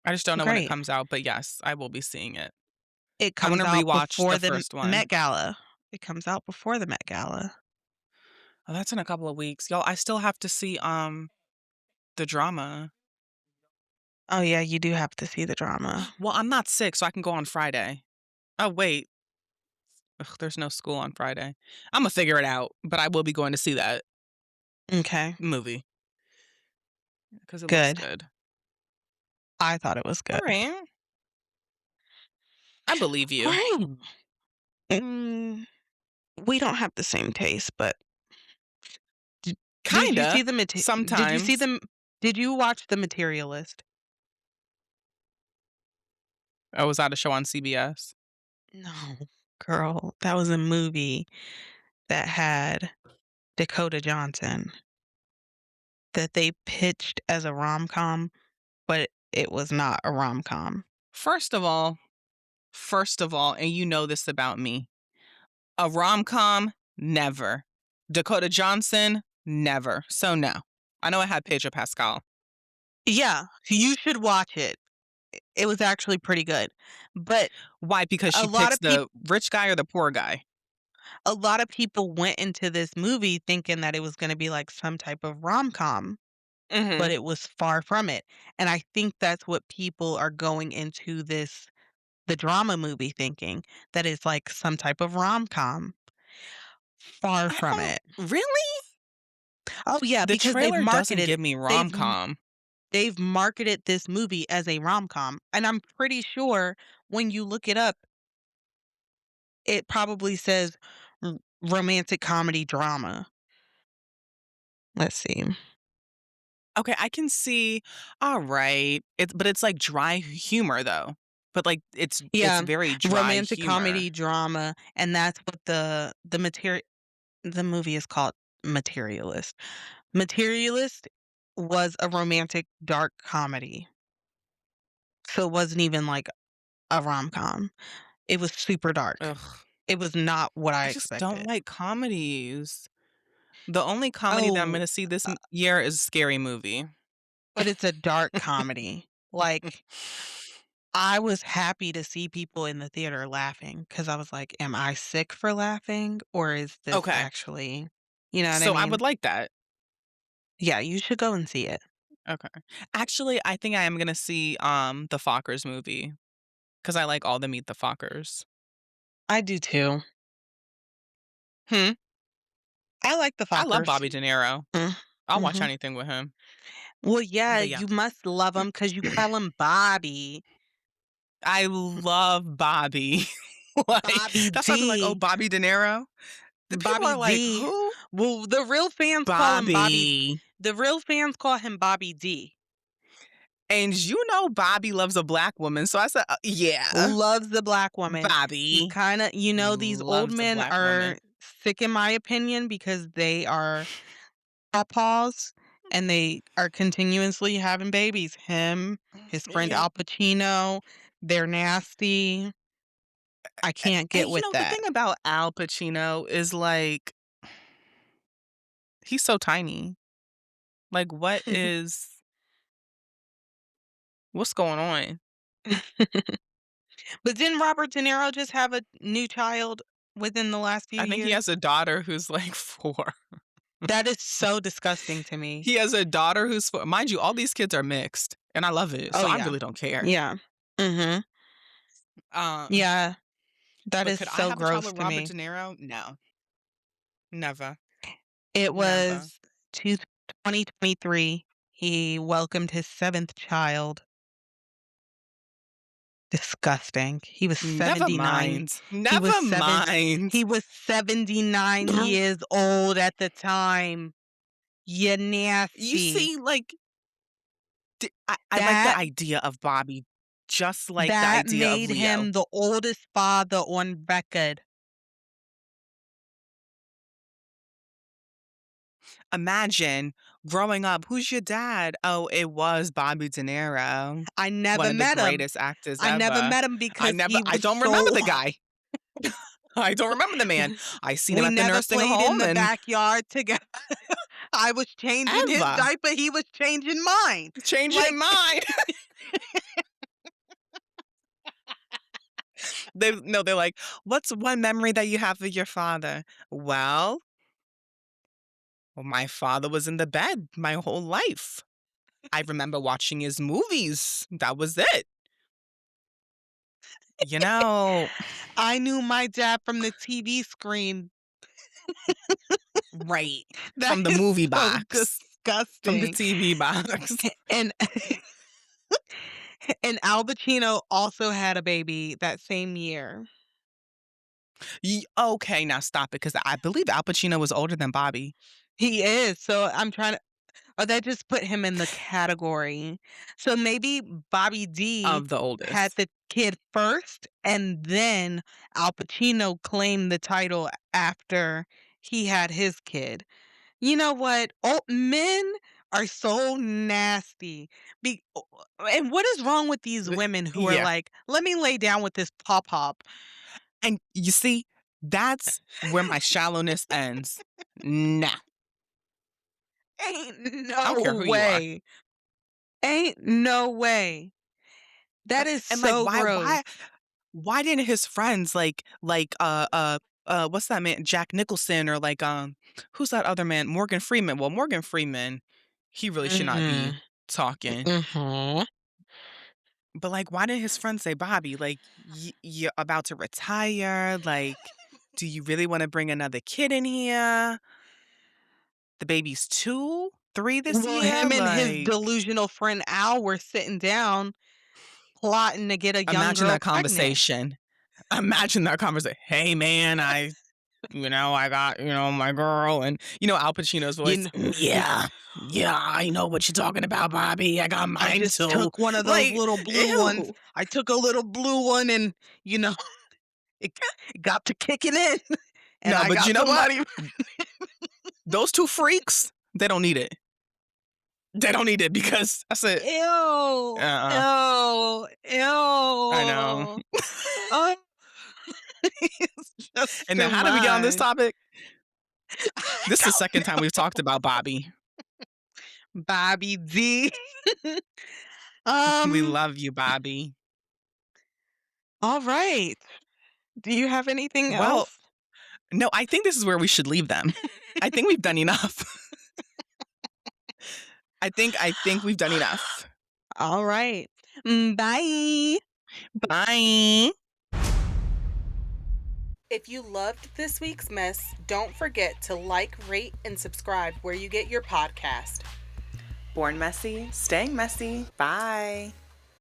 I just don't know when it great. comes out, but yes, I will be seeing it. It I comes wanna out rewatch before the the first one. Met Gala. It comes out before the Met Gala. Oh, that's in a couple of weeks. Y'all, I still have to see, the drama. Oh, yeah, you do have to see the drama. Well, I'm not sick, so I can go on Friday. Oh, wait. Ugh, there's no school on Friday. Imma figure it out, but I will be going to see that Okay, movie because it looks good. good. I thought it was good. Alright. I believe you. Alright. Mm, we don't have the same taste, but did you see Kinda, the mate did you see sometimes. the did you watch The Materialist? Oh, was that a show on CBS? No, girl, that was a movie that had Dakota Johnson that they pitched as a rom-com, but it was not a rom-com. First of all and you know this about me, a rom-com, never. Dakota Johnson, never. So, no. I know I had Pedro Pascal. Yeah, you should watch it. It was actually pretty good, but Why? Because a she lot picks of peop the rich guy or the poor guy? a lot of people went into this movie thinking that it was gonna be like some type of rom-com, but Mhm. it was far from it, and I think that's what people are going into the drama movie thinking, that it's like some type of rom-com. Far I from don't it. really? Oh, yeah, The because trailer doesn't give me they've m rom-com. they've marketed this movie as a rom-com, and I'm pretty sure when you look it up, it probably says r romantic comedy drama. Let's see. Okay, I can see alright. It's like dry humor though. But, like, it's Yeah, very dry romantic humor. comedy drama, and that's what the movie is called Materialist. Materialist was a romantic dark comedy, so it wasn't even like a rom-com. It was super dark. Ugh. It was not what I I just don't expected. like comedies. The only comedy that I'm Oh, gonna see this uh, year is Scary Movie. but it's a dark comedy. Like, I was happy to see people in the theater laughing because I was like, "Am I sick for laughing, or is this Okay. actually" you know what I So I would mean? like that. Yeah, you should go and see it. Okay. Actually, I think I am gonna see, the Fockers movie because I like all the Meet the Fockers. I do too. Hmm? I like the I love Fockers. Bobby De Niro. Mm, I'll watch mhm. anything with him. Well, yeah, But yeah. you must love him because you call him Bobby. I love Bobby. Like, Bobby that's why I be like, "Oh, D. Bobby De Niro?" The people Bobby are like, D. "Who?" Well, Bobby. The real fans call him Bobby D. And you know Bobby loves a black woman, so I said, yeah, Loves the black woman. Bobby These old loves a men black are woman." sick in my opinion because they are pawpaws, and they are continuously having babies. Him, his friend Al Pacino, they're nasty. I can't And get with the that. thing about Al Pacino is like he's so tiny. Like what's going on? But didn't Robert De Niro just have a new child within the last few I think he years? has a daughter who's like 4. That is so disgusting to me. He has a daughter who's 4. Mind you, all these kids are mixed, and I love it, Oh, so I yeah. really don't care. Yeah. Mhm. Um, Yeah. That but is could I so have a child gross with to Robert me. De Niro? No. Never. It Never. was 2023. He welcomed his 7th child. Disgusting. He was Never 79. mind. He was Never 7 mind. he was 79 years old at the time. You You nasty. see, like, I like the That idea of Bobby, just like the that idea of made Leo. him the oldest father on record. Imagine growing up, "Who's your dad?" "Oh, it was Bobby De Niro, I one never of the met him. greatest actors I never ever." met him because he I was don't remember so the guy. I don't remember the man. I seen him we at the never nursing played in home the and backyard together. I was changing his ever diaper, he was changing mine. changing Like, mine. They're like, "What's one memory that you have of your father?" Well, my father was in the bed my whole life. I remember watching his movies. That was it. You know I knew my dad from the TV screen. right, That from the is movie so box, from the disgusting. TV box. And and Al Pacino also had a baby that same year. Okay, now stop it, because I believe Al Pacino was older than Bobby, He is, so I'm trying to or that just put him in the category. So maybe Bobby D of the had oldest. the kid first, and then Al Pacino claimed the title after he had his kid. You know what? Oh, men are so nasty. And what is wrong with these women who are Yeah, like, "Let me lay down with this pop pop." and you see, that's where my shallowness ends. Nah, Ain't I don't care no who you are. way. Ain't no way. That is And, like, so gross. why didn't his friends what's that man, Jack Nicholson, or like, who's that other man? Morgan Freeman. Well, Morgan Freeman, he really should not be Mhm. talking. Mhm. But, like, why didn't his friends say, "Bobby, like, you're about to retire, like, do you really wanna bring another kid in here? The baby's 2, 3 this Well, year?" him and his Like, delusional friend Al were sitting down plotting to get a young imagine girl that pregnant. conversation. Imagine that conversation. "Hey, man, I got, my girl," and, Al Pacino's You voice, know, Yeah, yeah, I know what you're talking about, Bobby. I got I mine just too." took one of those Like, little blue ones. ew. I took a little blue one and, you know, it it got to kicking in and No, I but you got know what? somebody. Those 2 freaks, they don't need it. They don't need it because I said, Ew. Uh-uh, Ew. I know. Ew. Oh, it's just And then too how did we get on this much. topic? I This is the second don't time we've know. talked about Bobby. Bobby D. We um, love you, Bobby. all right. Do you have anything Well, else? no, I think this is where we should leave them. I think we've done enough. I think we've done enough. All right. Bye. Bye. If you loved this week's mess, don't forget to like, rate, and subscribe where you get your podcast. Born messy, staying messy. Bye.